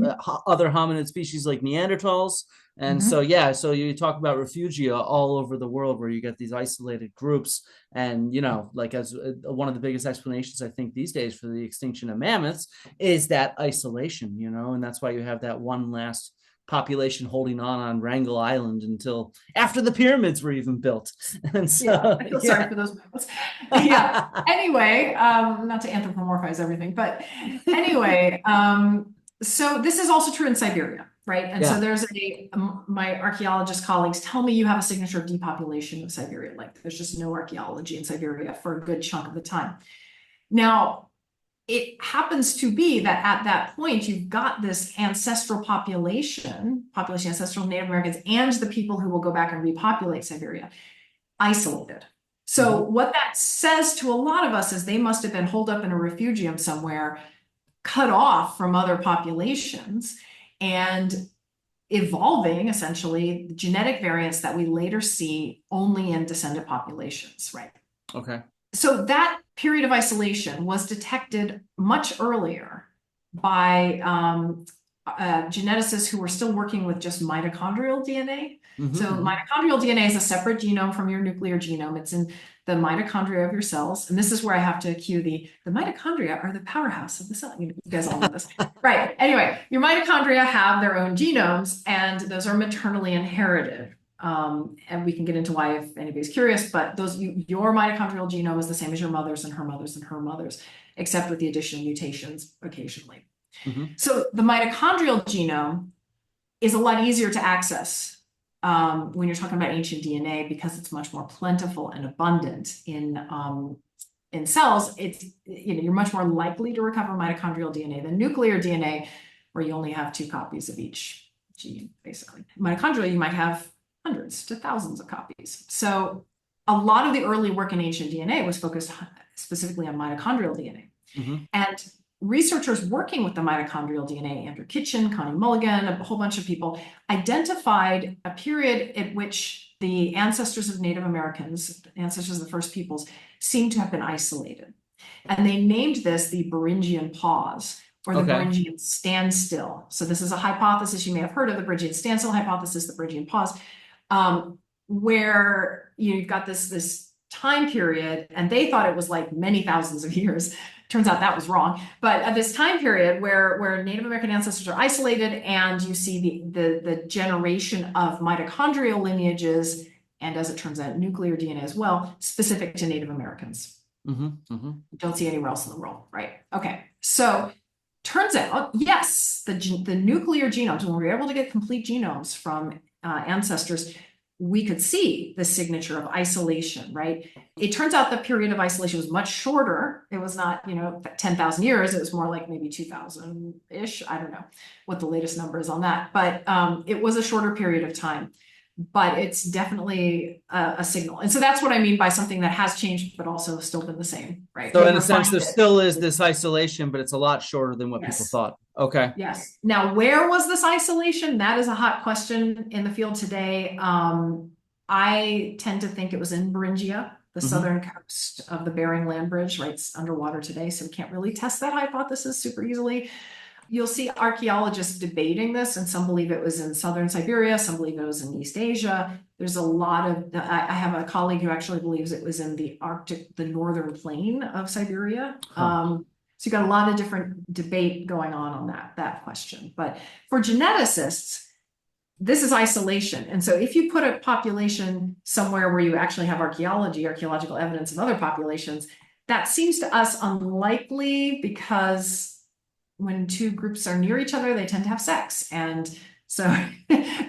other hominid species like Neanderthals. And so you talk about refugia all over the world where you get these isolated groups. And, like as one of the biggest explanations, I think these days for the extinction of mammoths is that isolation, and that's why you have that one last population holding on Wrangel Island until after the pyramids were even built. And so I feel sorry for those mammoths. Anyway, not to anthropomorphize everything, but anyway, so this is also true in Siberia. right? And so Yeah. there's my archaeologist colleagues tell me you have a signature of depopulation of Siberia. Like there's just no archaeology in Siberia for a good chunk of the time. Now, it happens to be that at that point, you've got this ancestral population ancestral Native Americans, and the people who will go back and repopulate Siberia, isolated. So what that says to a lot of us is they must have been holed up in a refugium somewhere, cut off from other populations, and evolving essentially genetic variants that we later see only in descendant populations, right? Okay. So that period of isolation was detected much earlier by geneticists who were still working with just mitochondrial DNA. So mitochondrial DNA is a separate genome from your nuclear genome. It's in the mitochondria of your cells. And this is where I have to cue the mitochondria are the powerhouse of the cell. You guys all know this. Right. Anyway, your mitochondria have their own genomes, and those are maternally inherited. And we can get into why if anybody's curious, but your mitochondrial genome is the same as your mother's and her mother's and her mother's, except with the addition of mutations occasionally. So the mitochondrial genome is a lot easier to access when you're talking about ancient DNA because it's much more plentiful and abundant in cells. It's you're much more likely to recover mitochondrial DNA than nuclear DNA, where you only have 2 copies of each gene, basically. Mitochondrial, you might have hundreds to thousands of copies. So a lot of the early work in ancient DNA was focused specifically on mitochondrial DNA. And researchers working with the mitochondrial DNA, Andrew Kitchen, Connie Mulligan, a whole bunch of people, identified a period at which the ancestors of Native Americans, ancestors of the first peoples, seem to have been isolated. And they named this the Beringian pause, or the Beringian standstill. So this is a hypothesis you may have heard of, the Beringian standstill hypothesis, the Beringian pause, where you've got this time period, and they thought it was like many thousands of years. Turns out that was wrong. But at this time period where Native American ancestors are isolated, and you see the generation of mitochondrial lineages, and as it turns out, nuclear DNA as well, specific to Native Americans. Don't see anywhere else in the world, right? Okay, so turns out, yes, the nuclear genomes, when we were able to get complete genomes from ancestors, we could see the signature of isolation, right? It turns out the period of isolation was much shorter. It was not, 10,000 years. It was more like maybe 2,000-ish. I don't know what the latest number is on that, but it was a shorter period of time. But it's definitely a signal. And so that's what I mean by something that has changed, but also still been the same, right? So in a sense, there still is this isolation, but it's a lot shorter than what people thought. Okay. Yes. Now, where was this isolation? That is a hot question in the field today. I tend to think it was in Beringia, the southern coast of the Bering land bridge, right? It's underwater today, so we can't really test that hypothesis super easily. You'll see archaeologists debating this, and some believe it was in southern Siberia, some believe it was in East Asia. There's a lot of, I have a colleague who actually believes it was in the Arctic, the northern plain of Siberia. So you've got a lot of different debate going on that question. But for geneticists, this is isolation. And so if you put a population somewhere where you actually have archaeological evidence of other populations, that seems to us unlikely, because when 2 groups are near each other, they tend to have sex. And so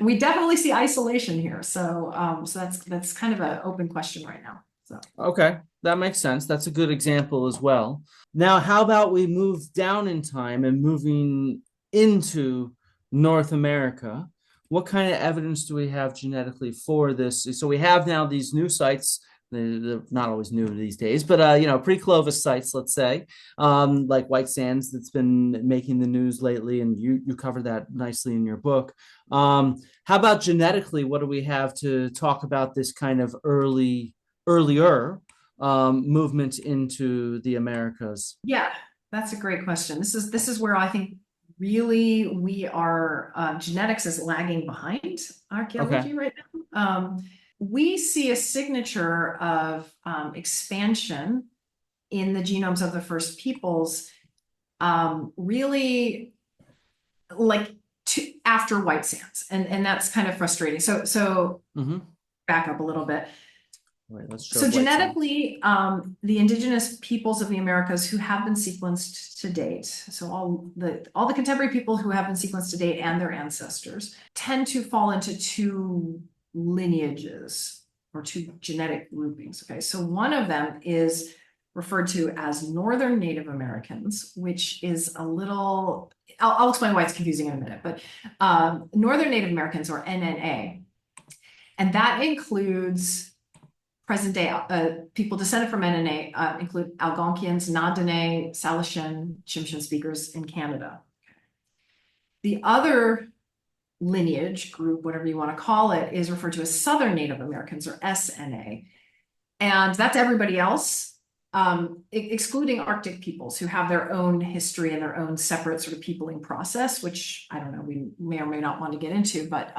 we definitely see isolation here. So that's kind of an open question right now. So okay, that makes sense. That's a good example as well. Now, how about we move down in time and moving into North America? What kind of evidence do we have genetically for this? So we have now these new sites. They're not always new these days, but pre-Clovis sites, let's say, like White Sands, that's been making the news lately, and you cover that nicely in your book. How about genetically? What do we have to talk about this kind of earlier movement into the Americas? Yeah, that's a great question. This is where I think really we are genetics is lagging behind archaeology right now. We see a signature of expansion in the genomes of the first peoples, really like after White Sands, and that's kind of frustrating. So back up a little bit. Wait, let's show So white cells. genetically, the indigenous peoples of the Americas who have been sequenced to date, so all the contemporary people who have been sequenced to date and their ancestors tend to fall into two lineages or two genetic groupings. Okay, so one of them is referred to as Northern Native Americans, which is a little, I'll explain why it's confusing in a minute, but Northern Native Americans, or NNA, and that includes present day people descended from NNA include Algonquians, Na-Dene, Salishan, Tsimshian speakers in Canada. The other lineage group, whatever you want to call it, is referred to as Southern Native Americans, or SNA. And that's everybody else, excluding Arctic peoples who have their own history and their own separate sort of peopling process, which I don't know, we may or may not want to get into, but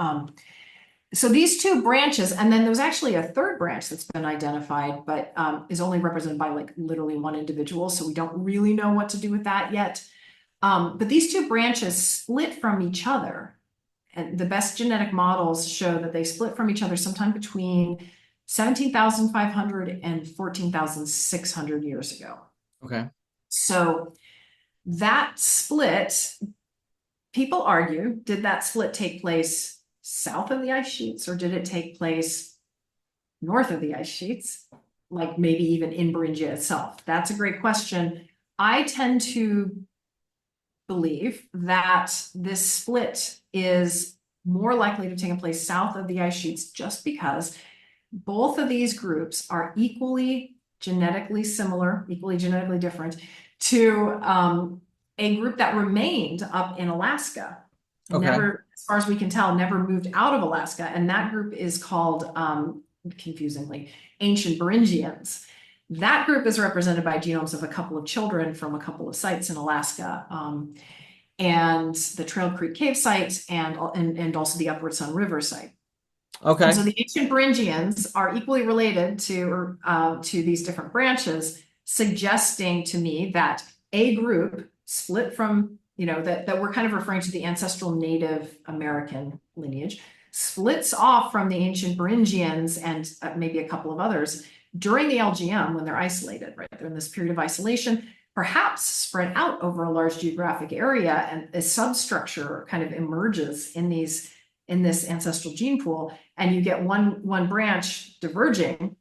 so these two branches, and then there's actually a third branch that's been identified, but is only represented by like literally one individual. So we don't really know what to do with that yet. But these two branches split from each other. And the best genetic models show that they split from each other sometime between 17,500 and 14,600 years ago. Okay. So that split, people argue, did that split take place south of the ice sheets, or did it take place north of the ice sheets, like maybe even in Beringia itself? That's a great question. I tend to believe that this split is more likely to take place south of the ice sheets, just because both of these groups are equally genetically similar, equally genetically different to a group that remained up in Alaska. Okay. Never, as far as we can tell, never moved out of Alaska. And that group is called, confusingly, ancient Beringians. That group is represented by genomes of a couple of children from a couple of sites in Alaska, and the Trail Creek Cave site, and also the Upward Sun River site. Okay. And so the ancient Beringians are equally related to these different branches, suggesting to me that a group split from, that we're kind of referring to the ancestral Native American lineage, splits off from the ancient Beringians and maybe a couple of others during the LGM, when they're isolated, right? They're in this period of isolation, perhaps spread out over a large geographic area, and a substructure kind of emerges in this ancestral gene pool, and you get one branch diverging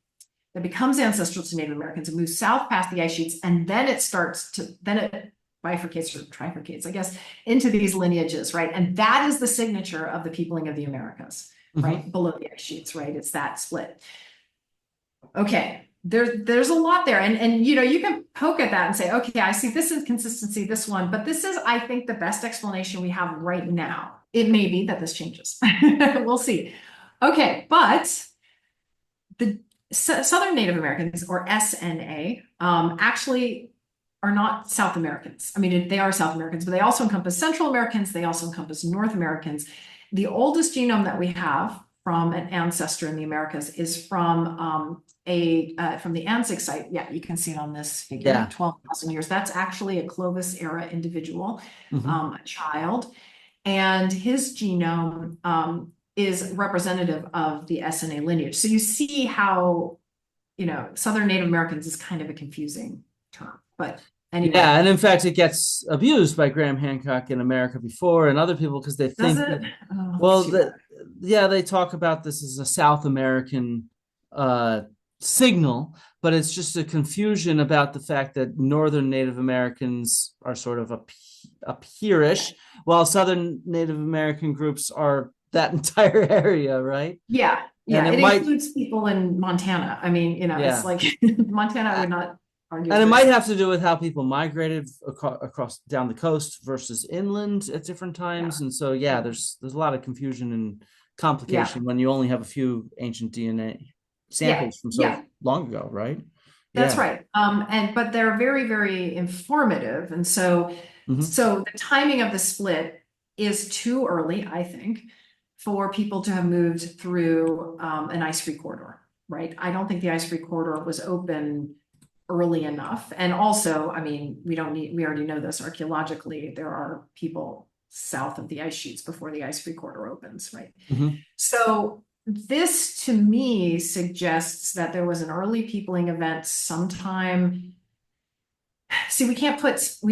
that becomes ancestral to Native Americans and moves south past the ice sheets, and then it bifurcates or trifurcates, I guess, into these lineages, right? And that is the signature of the peopling of the Americas, right? Below the ice sheets, right? It's that split. Okay, there's a lot there, and you can poke at that and say, okay, I see this inconsistency, this one, but this is, I think, the best explanation we have right now. It may be that this changes. We'll see. Okay, but the Southern Native Americans, or SNA, actually are not South Americans. I mean, they are South Americans, but they also encompass Central Americans. They also encompass North Americans. The oldest genome that we have from an ancestor in the Americas is from the Anzic site. Yeah, you can see it on this figure. Yeah. 12,000 years. That's actually a Clovis era individual, a child, and his genome is representative of the SNA lineage. So you see how, Southern Native Americans is kind of a confusing term, but anyway. Yeah, and in fact, it gets abused by Graham Hancock in America before, and other people, because they think, they talk about this as a South American signal, but it's just a confusion about the fact that Northern Native Americans are sort of up here-ish, while Southern Native American groups are that entire area, right? Yeah. Yeah, it includes people in Montana. I mean, it's like Montana, I would not argue. And it might have to do with how people migrated across down the coast versus inland at different times. And so, there's a lot of confusion and complication when you only have a few ancient DNA samples from so long ago, right? That's right. But they're very, very informative. And so, so the timing of the split is too early, I think, for people to have moved through an ice-free corridor, right? I don't think the ice-free corridor was open early enough. And also, I mean, we already know this archaeologically, there are people south of the ice sheets before the ice-free corridor opens, right? So this to me suggests that there was an early peopling event sometime. See, we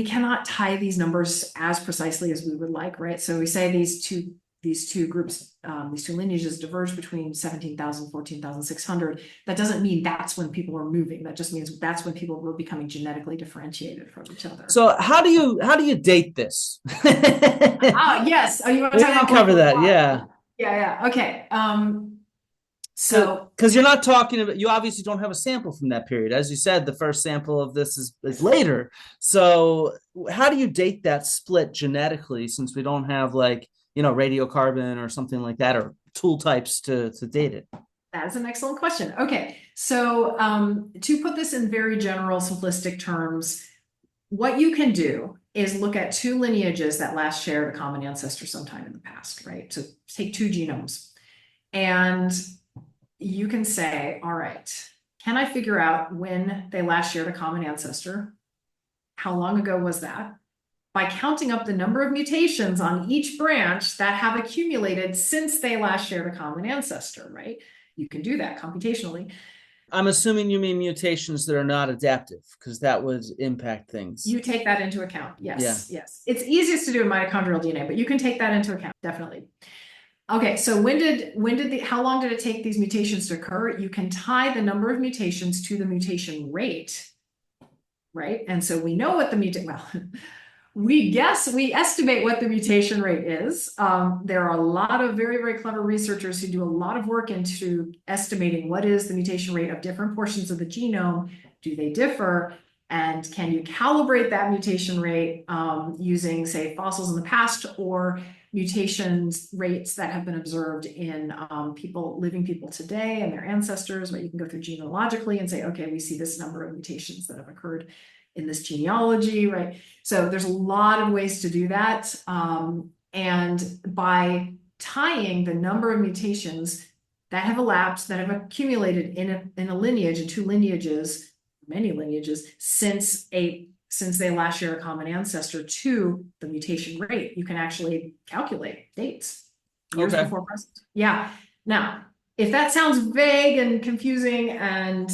cannot tie these numbers as precisely as we would like, right? So we say these two groups, these two lineages diverge between 17,000, 14,600. That doesn't mean that's when people were moving. That just means that's when people were becoming genetically differentiated from each other. So how do you date this? Yes. Oh, you want to We talk didn't about cover that, one? yeah. Yeah. Okay. So Because you're not talking about, you obviously don't have a sample from that period. As you said, the first sample of this is later. So how do you date that split genetically, since we don't have like, radiocarbon or something like that, or tool types to date it? that's an excellent question. Okay. So to put this in very general, simplistic terms, what you can do is look at two lineages that last shared a common ancestor sometime in the past, right? So take two genomes. And you can say, all right, can I figure out when they last shared a common ancestor? How long ago was that? By counting up the number of mutations on each branch that have accumulated since they last shared a common ancestor, right? You can do that computationally. I'm assuming you mean mutations that are not adaptive, because that would impact things. You take that into account. Yeah. Yes. It's easiest to do in mitochondrial DNA, but you can take that into account, definitely. Okay, so how long did it take these mutations to occur? You can tie the number of mutations to the mutation rate, right? And so we know what we estimate what the mutation rate is. There are a lot of very, very clever researchers who do a lot of work into estimating what is the mutation rate of different portions of the genome. Do they differ? And can you calibrate that mutation rate using, say, fossils in the past or mutations rates that have been observed in living people today and their ancestors, right? You can go through genealogically and say, okay, we see this number of mutations that have occurred in this genealogy, right? So there's a lot of ways to do that. And by tying the number of mutations that have elapsed, that have accumulated in a lineage, in two lineages, many lineages, since they last share a common ancestor to the mutation rate, you can actually calculate dates, years before present. Yeah. Now, if that sounds vague and confusing and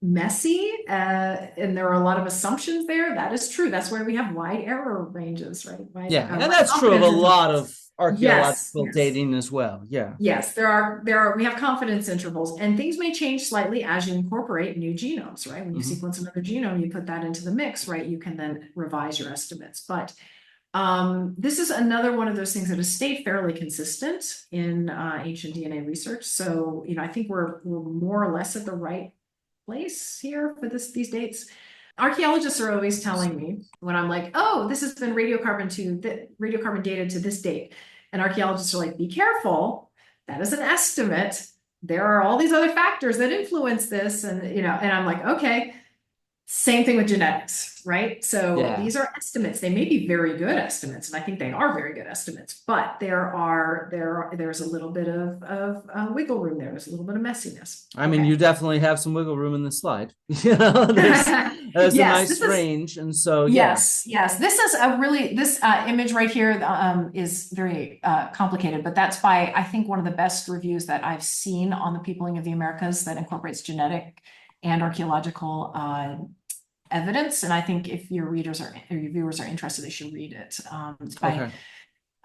messy, and there are a lot of assumptions there, that is true. That's why we have wide error ranges, right? And that's true of a lot of archaeological yes. dating as well. Yeah. Yes, we have confidence intervals, and things may change slightly as you incorporate new genomes, right? When you sequence another genome, you put that into the mix, right? You can then revise your estimates. But this is another one of those things that has stayed fairly consistent in ancient DNA research. So, I think we're more or less at the right place here for these dates. Archaeologists are always telling me when I'm like, oh, this has been radiocarbon dated to this date. And archaeologists are like, be careful, that is an estimate. There are all these other factors that influence this. And, and I'm like, okay, same thing with genetics, right? So these are estimates. They may be very good estimates, and I think they are very good estimates, but there's a little bit of wiggle room there. There's a little bit of messiness. I mean, you definitely have some wiggle room in the slide. There's a nice range, and so yes. This is this image right here is very complicated, but that's by I think one of the best reviews that I've seen on the peopling of the Americas that incorporates genetic and archaeological evidence. And I think if your viewers are interested, they should read it. It's by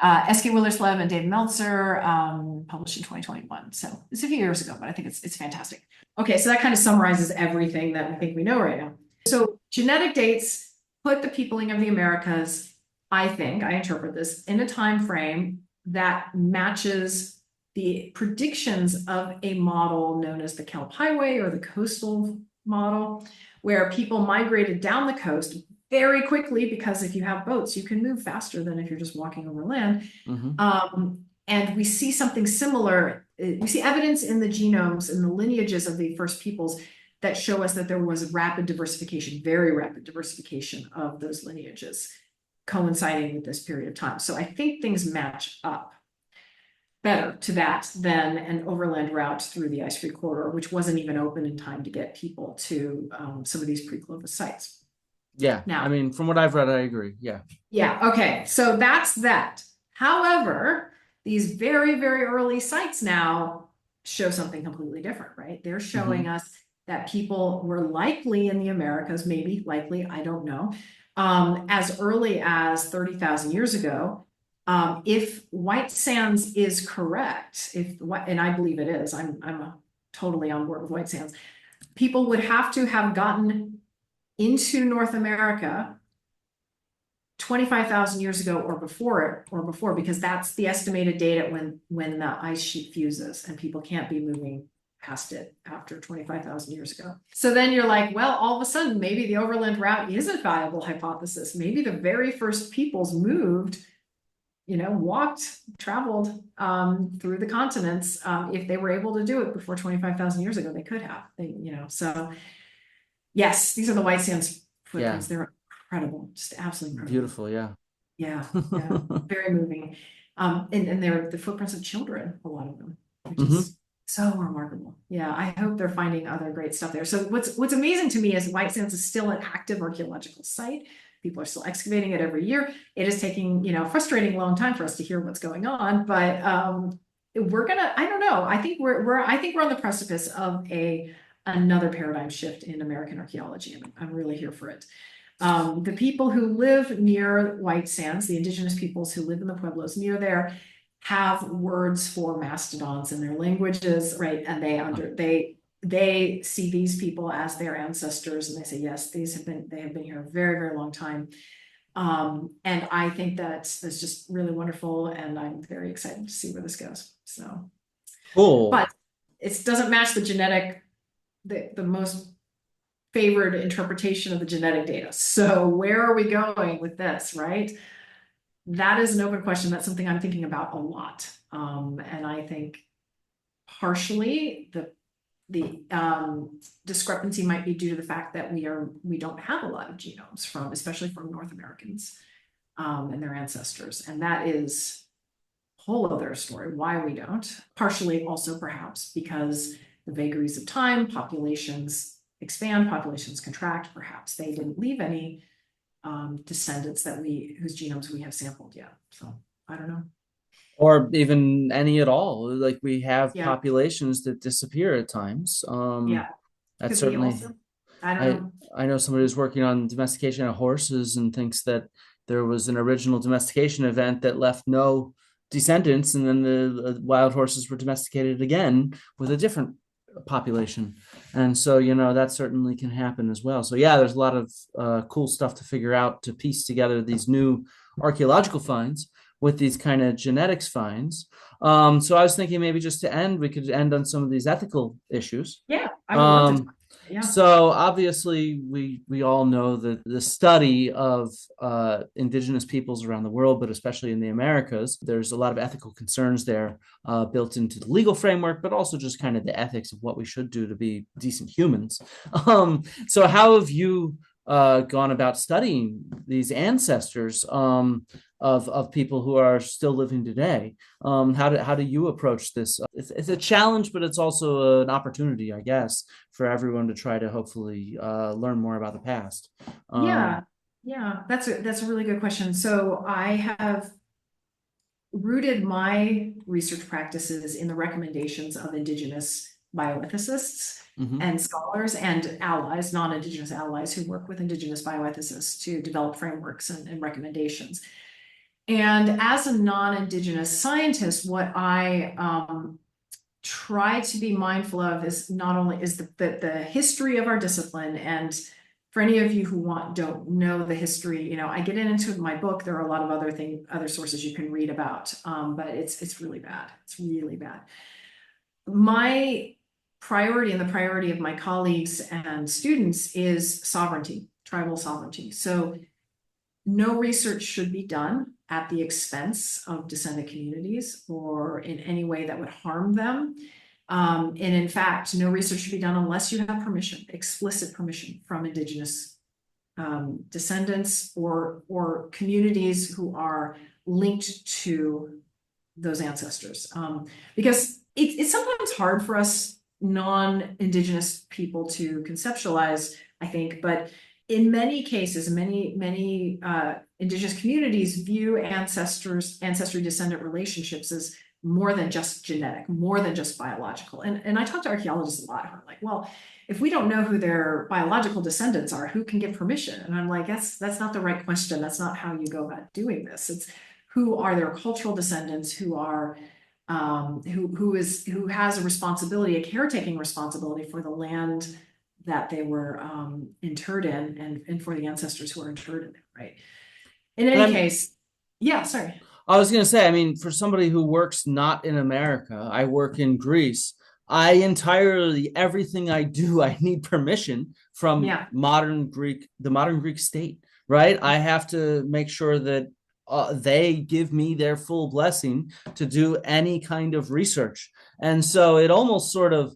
S.K. Willerslev and David Meltzer, published in 2021. So it's a few years ago, but I think it's fantastic. Okay, so that kind of summarizes everything that I think we know right now. So genetic dates put the peopling of the Americas, I interpret this, in a time frame that matches the predictions of a model known as the Kelp Highway or the coastal model, where people migrated down the coast very quickly, because if you have boats, you can move faster than if you're just walking over land. And we see something similar. We see evidence in the genomes and the lineages of the first peoples that show us that there was rapid diversification, very rapid diversification of those lineages coinciding with this period of time. So I think things match up better to that than an overland route through the ice-free corridor, which wasn't even open in time to get people to some of these pre-Clovis sites. Yeah. Now, I mean, from what I've read, I agree. Yeah. Yeah. Okay. So that's that. However, these very, very early sites now show something completely different, right? They're showing us that people were likely in the Americas, maybe likely, I don't know, as early as 30,000 years ago. If White Sands is correct, and I believe it is, I'm totally on board with White Sands, people would have to have gotten into North America 25,000 years ago or before, because that's the estimated date at when the ice sheet fuses and people can't be moving past it after 25,000 years ago. So then you're like, well, all of a sudden, maybe the overland route is a viable hypothesis. Maybe the very first peoples moved, walked, traveled through the continents. If they were able to do it before 25,000 years ago, they could have, so yes, these are the White Sands footprints. They're incredible, just absolutely incredible. Beautiful, yeah. Yeah, very moving. And they're the footprints of children, a lot of them, which is so remarkable. Yeah, I hope they're finding other great stuff there. So what's amazing to me is White Sands is still an active archaeological site. People are still excavating it every year. It is taking, a frustrating long time for us to hear what's going on, but I don't know. I think we're on the precipice of another paradigm shift in American archaeology, and I'm really here for it. The people who live near White Sands, the indigenous peoples who live in the pueblos near there, have words for mastodons in their languages, right? And they see these people as their ancestors, and they say, yes, they have been here a very, very long time. And I think that's just really wonderful, and I'm very excited to see where this goes. So cool. But it doesn't match the most favored interpretation of the genetic data. So where are we going with this, right? That is an open question. That's something I'm thinking about a lot. And I think partially the discrepancy might be due to the fact that we don't have a lot of genomes especially from North Americans and their ancestors. And that is a whole other story why we don't. Partially also perhaps because the vagaries of time, populations expand, populations contract. Perhaps they didn't leave any descendants whose genomes we have sampled yet. So I don't know. Or even any at all. Like we have populations that disappear at times. That's certainly. I don't know. I know somebody who's working on domestication of horses and thinks that there was an original domestication event that left no descendants, and then the wild horses were domesticated again with a different population. And so, that certainly can happen as well. So yeah, there's a lot of cool stuff to figure out to piece together these new archaeological finds with these kind of genetics finds. So I was thinking maybe just to end, we could end on some of these ethical issues. Yeah, I would love to. Yeah. So obviously we all know that the study of indigenous peoples around the world, but especially in the Americas, there's a lot of ethical concerns there built into the legal framework, but also just kind of the ethics of what we should do to be decent humans. So how have you gone about studying these ancestors of people who are still living today? How do you approach this? It's a challenge, but it's also an opportunity, I guess, for everyone to try to hopefully learn more about the past. Yeah, that's a really good question. So I have rooted my research practices in the recommendations of indigenous bioethicists and scholars and allies, non-indigenous allies who work with indigenous bioethicists to develop frameworks and recommendations. And as a non-indigenous scientist, what I try to be mindful of is not only is the history of our discipline. And for any of you who don't know the history, I get into it in my book. There are a lot of other sources you can read about, but it's really bad. It's really bad. My priority and the priority of my colleagues and students is sovereignty, tribal sovereignty. So no research should be done at the expense of descendant communities or in any way that would harm them. And in fact, no research should be done unless you have permission, explicit permission from indigenous descendants or communities who are linked to those ancestors. Because it's sometimes hard for us non-indigenous people to conceptualize, I think, but In many cases, many indigenous communities view ancestry descendant relationships as more than just genetic, more than just biological. And I talk to archaeologists a lot who are like, well, if we don't know who their biological descendants are, who can give permission? And I'm like, that's not the right question. That's not how you go about doing this. It's who are their cultural descendants, who are who has a responsibility, a caretaking responsibility for the land that they were interred in, and for the ancestors who are interred in it, right? In And any I'm case, yeah, sorry. I was going to say, I mean, for somebody who works not in America, I work in Greece. I entirely, everything I do, I need permission from Yeah, the modern Greek state, right? I have to make sure that they give me their full blessing to do any kind of research. And so it almost sort of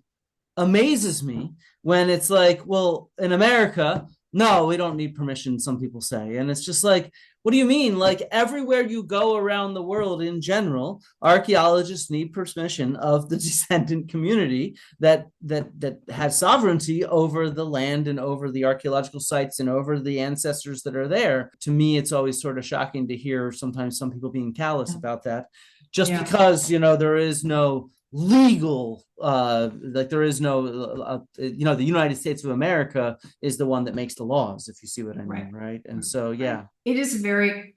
amazes me when it's like, well, in America, no, we don't need permission, some people say. And it's just like, what do you mean? Like everywhere you go around the world in general, archaeologists need permission of the descendant community that has sovereignty over the land and over the archaeological sites and over the ancestors that are there. To me, it's always sort of shocking to hear sometimes some people being callous about that, just yeah, because there is no legal like there is no the United States of America is the one that makes the laws, if you see what I right, mean, right? And so right. yeah. It is a very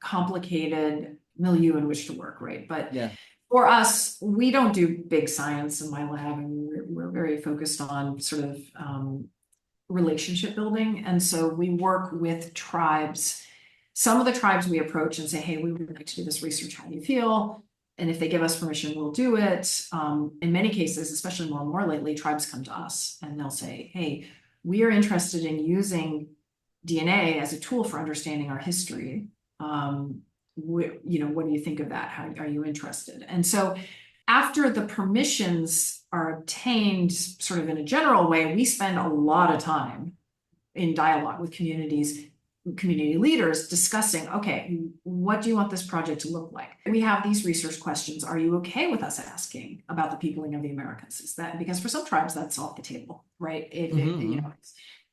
complicated milieu in which to work, right? But Yeah. for us, we don't do big science in my lab, and we're very focused on sort of relationship building. And so we work with tribes. Some of the tribes we approach and say, hey, we would like to do this research. How do you feel? And if they give us permission, we'll do it. In many cases, especially more and more lately, tribes come to us and they'll say, hey, we are interested in using DNA as a tool for understanding our history. What do you think of that? How are you interested? And so after the permissions are obtained sort of in a general way, we spend a lot of time in dialogue with community leaders discussing, okay, what do you want this project to look like? We have these research questions. Are you okay with us asking about the peopling of the Americas? Is that because for some tribes that's off the table, right? If Mm-hmm.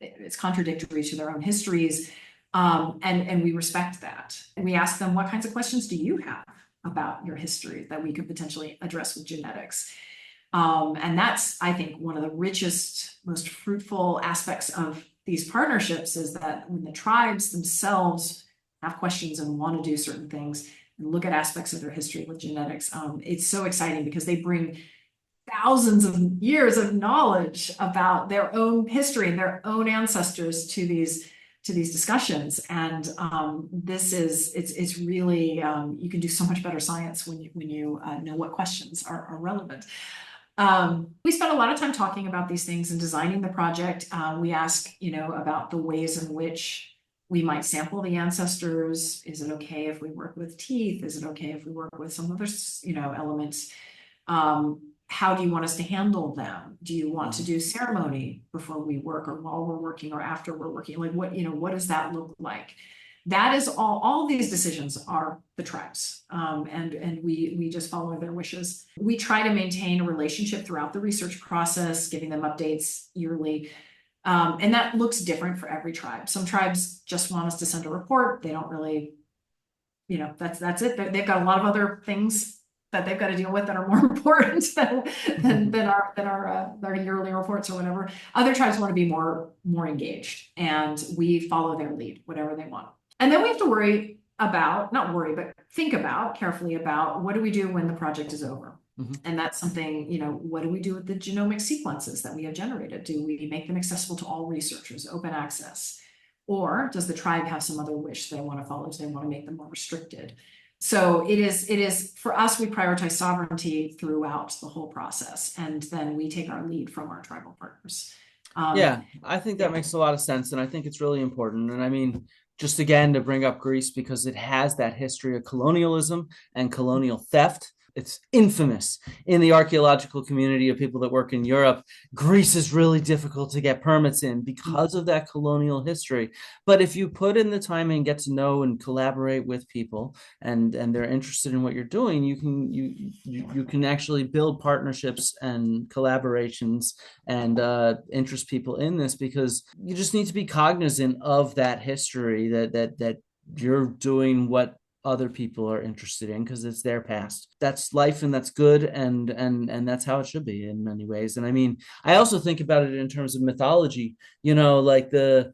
it's contradictory to their own histories. And we respect that. We ask them, what kinds of questions do you have about your history that we could potentially address with genetics? And that's, I think, one of the richest, most fruitful aspects of these partnerships is that when the tribes themselves have questions and want to do certain things and look at aspects of their history with genetics, it's so exciting because they bring thousands of years of knowledge about their own history and their own ancestors to these discussions. And it's really you can do so much better science when you know what questions are relevant. We spent a lot of time talking about these things and designing the project. We ask, about the ways in which we might sample the ancestors. Is it okay if we work with teeth? Is it okay if we work with some other, elements? How do you want us to handle them? Do you want to do ceremony before we work or while we're working or after we're working? Like what does that look like? That is all these decisions are the tribes. And we just follow their wishes. We try to maintain a relationship throughout the research process, giving them updates yearly. And that looks different for every tribe. Some tribes just want us to send a report. They don't really, that's it. They've got a lot of other things that they've got to deal with that are more important than our yearly reports or whatever. Other tribes want to be more engaged, and we follow their lead, whatever they want. And then we have to not worry, but think about carefully about what do we do when the project is over? Mm-hmm. And that's something, what do we do with the genomic sequences that we have generated? Do we make them accessible to all researchers, open access? Or does the tribe have some other wish they want to follow? Do they want to make them more restricted? So it is for us, we prioritize sovereignty throughout the whole process, and then we take our lead from our tribal partners. Yeah, I think that makes a lot of sense, and I think it's really important. And I mean, just again to bring up Greece because it has that history of colonialism and colonial theft, it's infamous in the archaeological community of people that work in Europe. Greece is really difficult to get permits in because of that colonial history. But if you put in the time and get to know and collaborate with people, and they're interested in what you're doing, you can actually build partnerships and collaborations and interest people in this, because you just need to be cognizant of that history, that you're doing what other people are interested in because it's their past. That's life, and that's good, and that's how it should be in many ways. And I mean, I also think about it in terms of mythology. Like the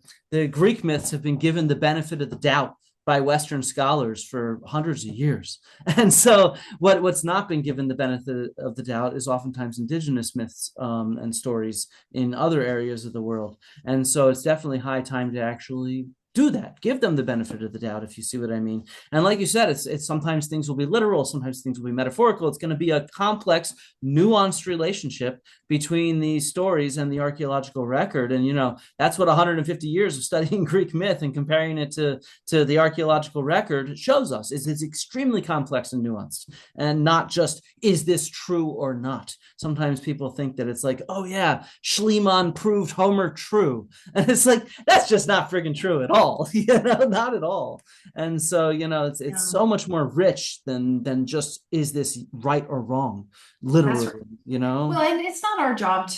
Greek myths have been given the benefit of the doubt by Western scholars for hundreds of years. And so what's not been given the benefit of the doubt is oftentimes indigenous myths and stories in other areas of the world. And so it's definitely high time to actually do that, give them the benefit of the doubt, if you see what I mean. And like you said, it's sometimes things will be literal, sometimes things will be metaphorical. It's going to be a complex, nuanced relationship between these stories and the archaeological record. And that's what 150 years of studying Greek myth and comparing it to the archaeological record shows us, is it's extremely complex and nuanced, and not just, is this true or not? Sometimes people think that it's like, oh yeah, Schliemann proved Homer true, and it's like, that's just not friggin' true at all. Not at all. And so it's so much more rich than just, is this right or wrong, literally. Right. Well, and it's not our job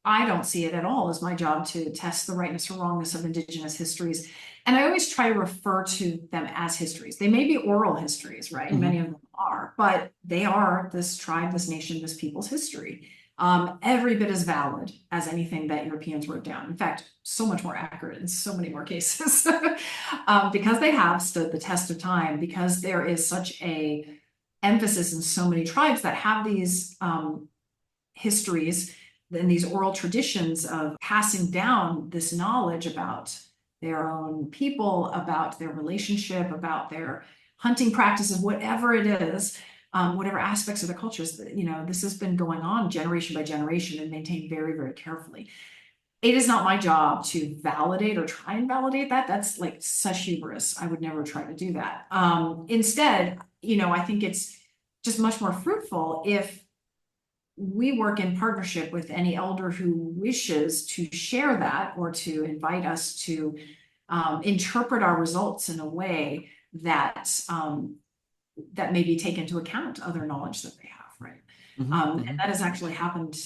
I don't see it at all as my job to test the rightness or wrongness of indigenous histories. And I always try to refer to them as histories. They may be oral histories, right? Mm-hmm. Many of them are, but they are this tribe, this nation, this people's history. Every bit as valid as anything that Europeans wrote down. In fact, so much more accurate in so many more cases because they have stood the test of time, because there is such a emphasis in so many tribes that have these histories and these oral traditions of passing down this knowledge about their own people, about their relationship, about their hunting practices, whatever it is. Whatever aspects of the cultures, this has been going on generation by generation and maintained very, very carefully. It is not my job to validate or try and validate that. That's like such hubris. I would never try to do that. Instead, I think it's just much more fruitful if we work in partnership with any elder who wishes to share that, or to invite us to interpret our results in a way that maybe take into account other knowledge that they have, right? Mm-hmm. And that has actually happened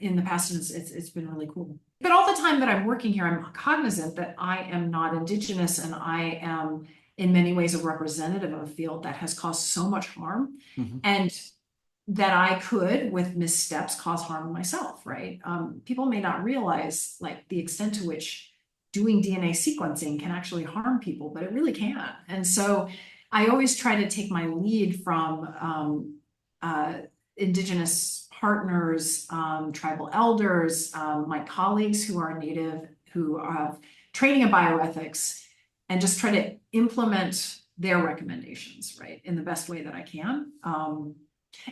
in the past, and it's been really cool. But all the time that I'm working here, I'm cognizant that I am not indigenous, and I am in many ways a representative of a field that has caused so much harm, mm-hmm. and that I could, with missteps, cause harm myself, right? People may not realize like the extent to which doing DNA sequencing can actually harm people, but it really can. And so I always try to take my lead from indigenous partners, tribal elders, my colleagues who are Native, who have training in bioethics, and just try to implement their recommendations, right, in the best way that I can.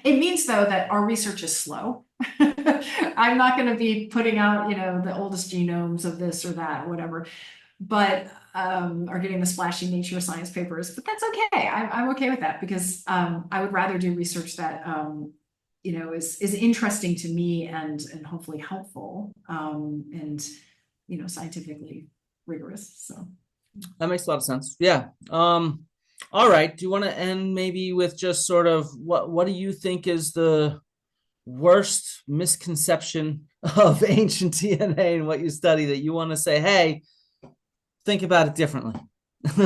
It means, though, that our research is slow. I'm not going to be putting out, the oldest genomes of this or that, or whatever, but or getting the splashy Nature science papers, but that's okay. I'm okay with that, because I would rather do research that is interesting to me and hopefully helpful and scientifically rigorous. So that makes a lot of sense. Yeah. All right. Do you want to end maybe with just sort of what do you think is the worst misconception of ancient DNA and what you study, that you want to say, hey, think about it differently,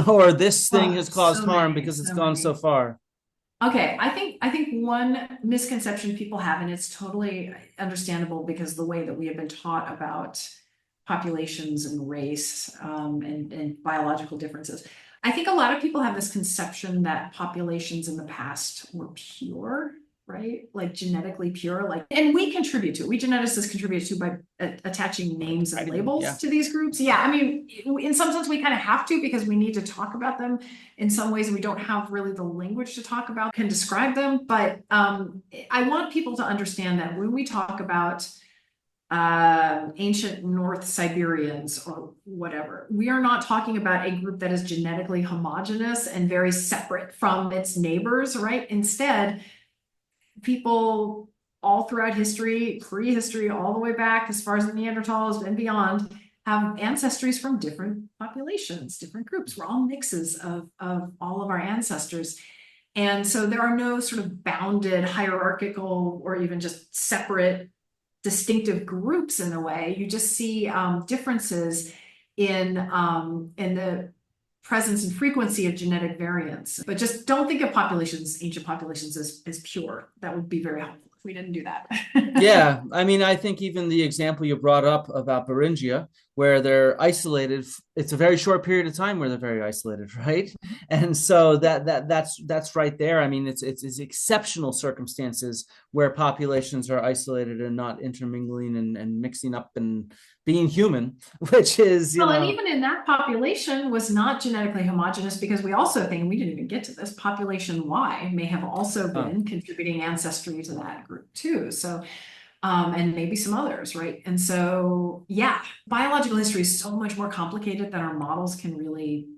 or this thing has caused harm because it's gone so far? Okay, I think one misconception people have, and it's totally understandable because the way that we have been taught about populations and race and biological differences. I think a lot of people have this conception that populations in the past were pure, right? Like genetically pure, and we contribute to it. We geneticists contribute to by attaching names and labels to these groups. Yeah, I mean, in some sense, we kind of have to, because we need to talk about them in some ways, and we don't have really the language to talk about, can describe them. But I want people to understand that when we talk about ancient North Siberians or whatever, we are not talking about a group that is genetically homogeneous and very separate from its neighbors, right? Instead, people all throughout history, prehistory, all the way back as far as the Neanderthals and beyond, have ancestries from different populations, different groups. We're all mixes of all of our ancestors. And so there are no sort of bounded hierarchical or even just separate distinctive groups in a way. You just see differences in the presence and frequency of genetic variants. But just don't think of populations, ancient populations, as pure. That would be very helpful if we didn't do that. Yeah, I mean, I think even the example you brought up about Beringia, where they're isolated, it's a very short period of time where they're very isolated, right? And so that's right there. I mean, it's exceptional circumstances where populations are isolated and not intermingling and mixing up and being human, which is, Well, and even in that population was not genetically homogeneous, because we also think, we didn't even get to this, population Y may have also been contributing ancestry to that group too. So, and maybe some others, right? And so, yeah, biological history is so much more complicated than our models can really,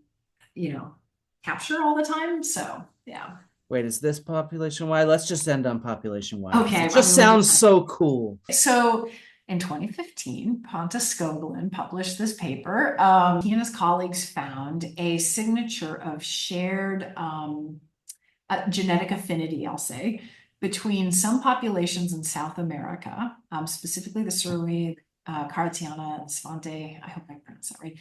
capture all the time. So, yeah. Wait, is this population Y? Let's just end on population Y. Okay. It just sounds so cool. So in 2015, Pontus Skoglund published this paper. He and his colleagues found a signature of shared genetic affinity, I'll say, between some populations in South America, specifically the Surui, Caratiana, Svante, I hope I pronounced that right,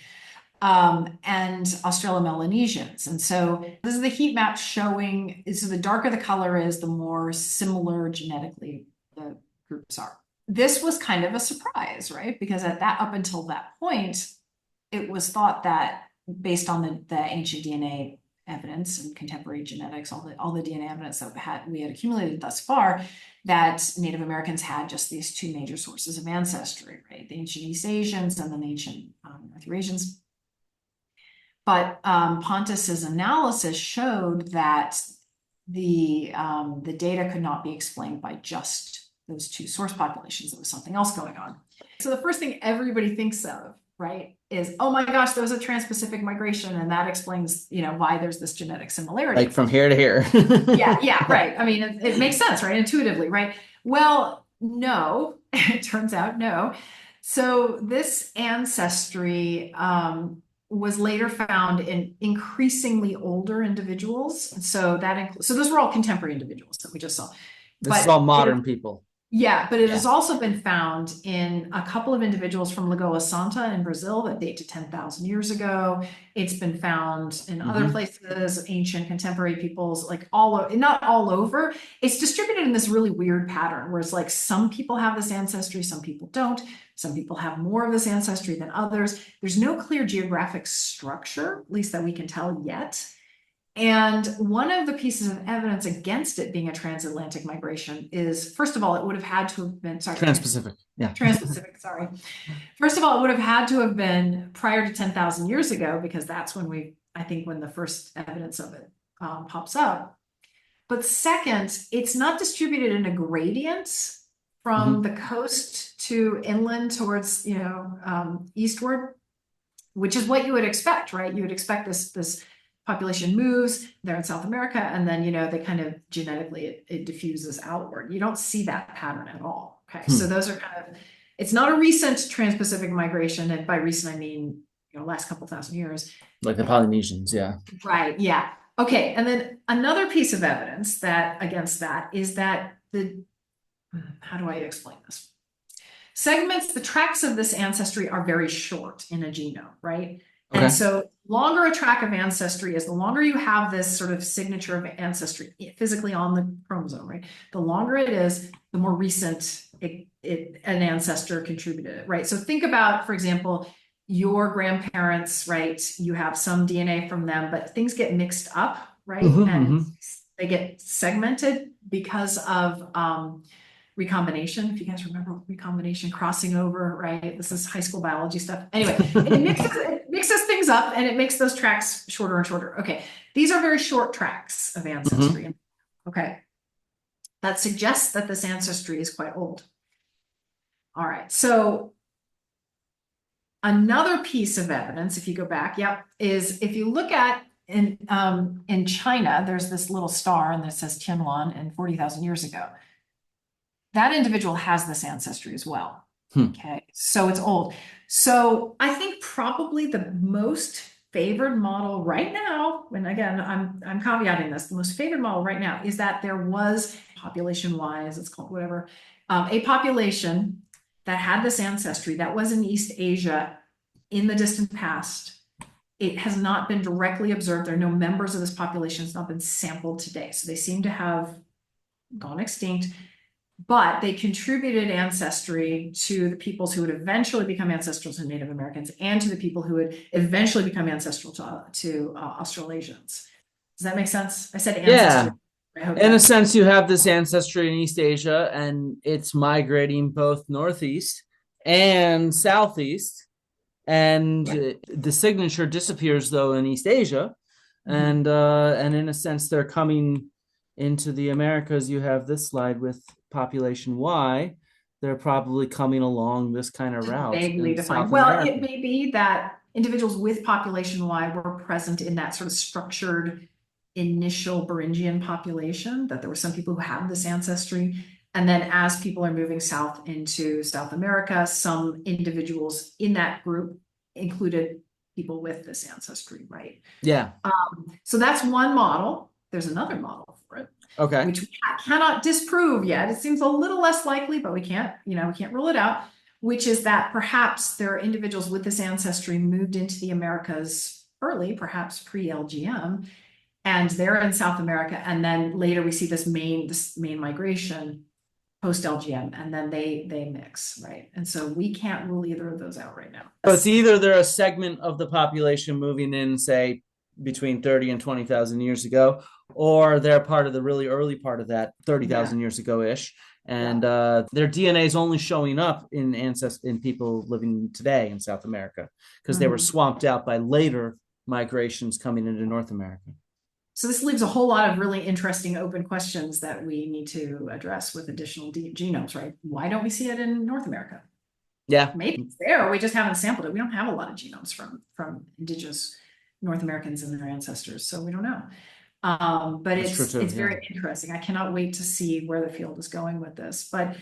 and Australomelanesians. And so this is the heat map showing, so the darker the color is, the more similar genetically the groups are. This was kind of a surprise, right? Because up until that point, it was thought that, based on the ancient DNA evidence and contemporary genetics, all the DNA evidence that we had accumulated thus far, that Native Americans had just these two major sources of ancestry, right? The ancient East Asians and then the ancient North Eurasians. But Pontus's analysis showed that the data could not be explained by just those two source populations. There was something else going on. So the first thing everybody thinks of, right, is, oh my gosh, there was a trans-Pacific migration, and that explains, why there's this genetic similarity. Like from here to here. yeah, right. I mean, it makes sense, right? Intuitively, right? Well, no, it turns out no. So this ancestry was later found in increasingly older individuals. And so so those were all contemporary individuals that we just saw. This is all modern people. Yeah, but it has also been found in a couple of individuals from Lagoa Santa in Brazil that date to 10,000 years ago. It's been found in other places, ancient contemporary peoples, like not all over. It's distributed in this really weird pattern where it's like some people have this ancestry, some people don't. Some people have more of this ancestry than others. There's no clear geographic structure, at least that we can tell yet. And one of the pieces of evidence against it being a transatlantic migration is, first of all, it would have had to have been, Trans-Pacific. Yeah. Trans-Pacific, sorry. First of all, it would have had to have been prior to 10,000 years ago, because that's when I think when the first evidence of it pops up. But second, it's not distributed in a gradient from the coast to inland towards, eastward, which is what you would expect, right? You would expect this population moves, they're in South America, and then, they kind of genetically, it diffuses outward. You don't see that pattern at all. Okay. So those are it's not a recent trans-Pacific migration. And by recent, I mean, last couple thousand years. Like the Polynesians. Yeah. Right. Yeah. Okay. And then another piece of evidence against that is that how do I explain this? The tracks of this ancestry are very short in a genome, right? And so longer a track of ancestry is, the longer you have this sort of signature of ancestry physically on the chromosome, right? The longer it is, the more recent an ancestor contributed, right? So think about, for example, your grandparents, right? You have some DNA from them, but things get mixed up, right? And they get segmented because of recombination. If you guys remember recombination, crossing over, right? This is high school biology stuff. Anyway, it mixes things up, and it makes those tracks shorter and shorter. Okay, these are very short tracks of ancestry. Okay, that suggests that this ancestry is quite old. All right, so another piece of evidence, if you go back, is if you look at in China, there's this little star and that says Tianlan, and 40,000 years ago. that individual has this ancestry as well. Hmm. Okay, so it's old. So I think probably the most favored model right now, and again, I'm caveating this, the most favored model right now is that there was population-wise, it's called whatever, a population that had this ancestry that was in East Asia in the distant past. It has not been directly observed. There are no members of this population. It's not been sampled today. So they seem to have gone extinct, but they contributed ancestry to the peoples who would eventually become ancestral to Native Americans and to the people who would eventually become ancestral to Australasians. Does that make sense? I said ancestry. Yeah. In a sense, you have this ancestry in East Asia, and it's migrating both northeast and southeast. And the signature disappears though in East Asia, and in a sense they're coming into the Americas. You have this slide with population Y. They're probably coming along this kind of route. Vaguely defined. Well, it may be that individuals with population Y were present in that sort of structured initial Beringian population, that there were some people who have this ancestry. And then as people are moving south into South America, some individuals in that group included people with this ancestry, right? Yeah. So that's one model. There's another model for it. Okay. Which we cannot disprove yet. It seems a little less likely, but we can't rule it out, which is that perhaps there are individuals with this ancestry moved into the Americas early, perhaps pre-LGM, and they're in South America. And then later we see this main migration post-LGM, and then they mix, right? And so we can't rule either of those out right now. So it's either they're a segment of the population moving in, say, between 30 and 20,000 years ago, or they're part of the really early part of that 30,000 years ago-ish. And their DNA is only showing up in people living today in South America because they were swamped out by later migrations coming into North America. So this leaves a whole lot of really interesting open questions that we need to address with additional genomes, right? Why don't we see it in North America? Yeah. Maybe it's there. We just haven't sampled it. We don't have a lot of genomes from indigenous North Americans and their ancestors, so we don't know. But it's very interesting. I cannot wait to see where the field is going with this. But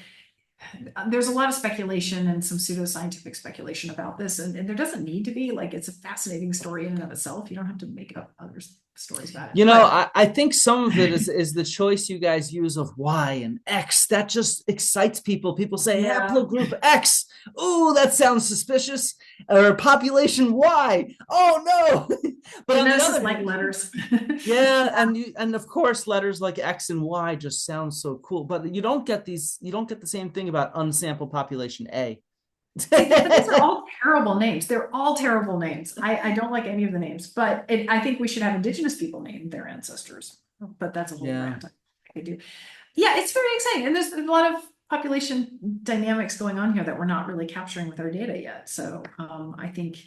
there's a lot of speculation and some pseudoscientific speculation about this, and there doesn't need to be. Like, it's a fascinating story in and of itself. You don't have to make up other stories about it. You know, I think some of it is the choice you guys use of Y and X. That just excites people. People say haplogroup X. Ooh, that sounds suspicious. Or population Y. Oh no. But on the other like letters. Yeah, and of course letters like X and Y just sound so cool. But you don't get the same thing about unsampled population A. These are all terrible names. They're all terrible names. I don't like any of the names, but I think we should have indigenous people name their ancestors. But that's a whole rant I could do. Yeah, it's very exciting. And there's a lot of population dynamics going on here that we're not really capturing with our data yet. So I think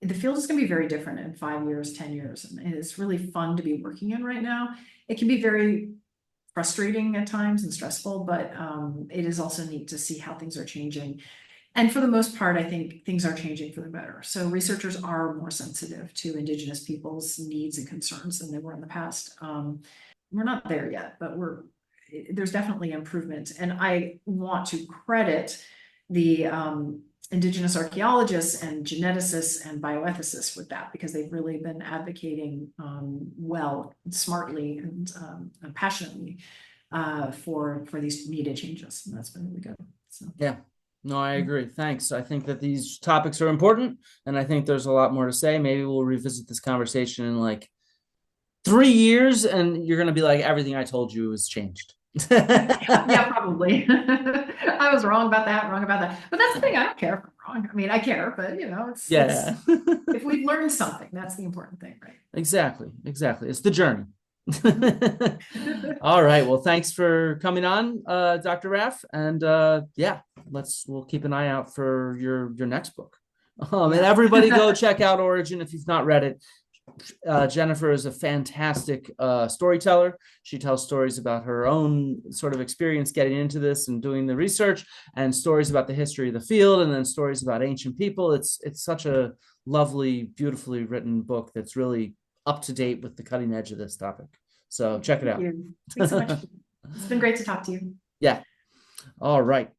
the field is going to be very different in 5 years, 10 years. And it's really fun to be working in right now. It can be very frustrating at times and stressful, but it is also neat to see how things are changing. And for the most part, I think things are changing for the better. So researchers are more sensitive to indigenous people's needs and concerns than they were in the past. We're not there yet, but there's definitely improvement. And I want to credit the indigenous archaeologists and geneticists and bioethicists with that, because they've really been advocating smartly and passionately for these needed changes. And that's been really good. So. Yeah. No, I agree. Thanks. I think that these topics are important, and I think there's a lot more to say. Maybe we'll revisit this conversation in like 3 years, and you're going to be like, everything I told you has changed. Yeah, probably. I was wrong about that. But that's the thing. I don't care if I'm wrong. I mean, I care, but it's if we've learned something, that's the important thing, right? Exactly. It's the journey. All right. Well, thanks for coming on, Dr. Raff. And we'll keep an eye out for your next book. And everybody go check out Origin if you've not read it. Jennifer is a fantastic storyteller. She tells stories about her own sort of experience getting into this and doing the research, and stories about the history of the field, and then stories about ancient people. It's such a lovely, beautifully written book that's really up to date with the cutting edge of this topic. So check it out. Thank you. Thanks so much. It's been great to talk to you. Yeah. All right.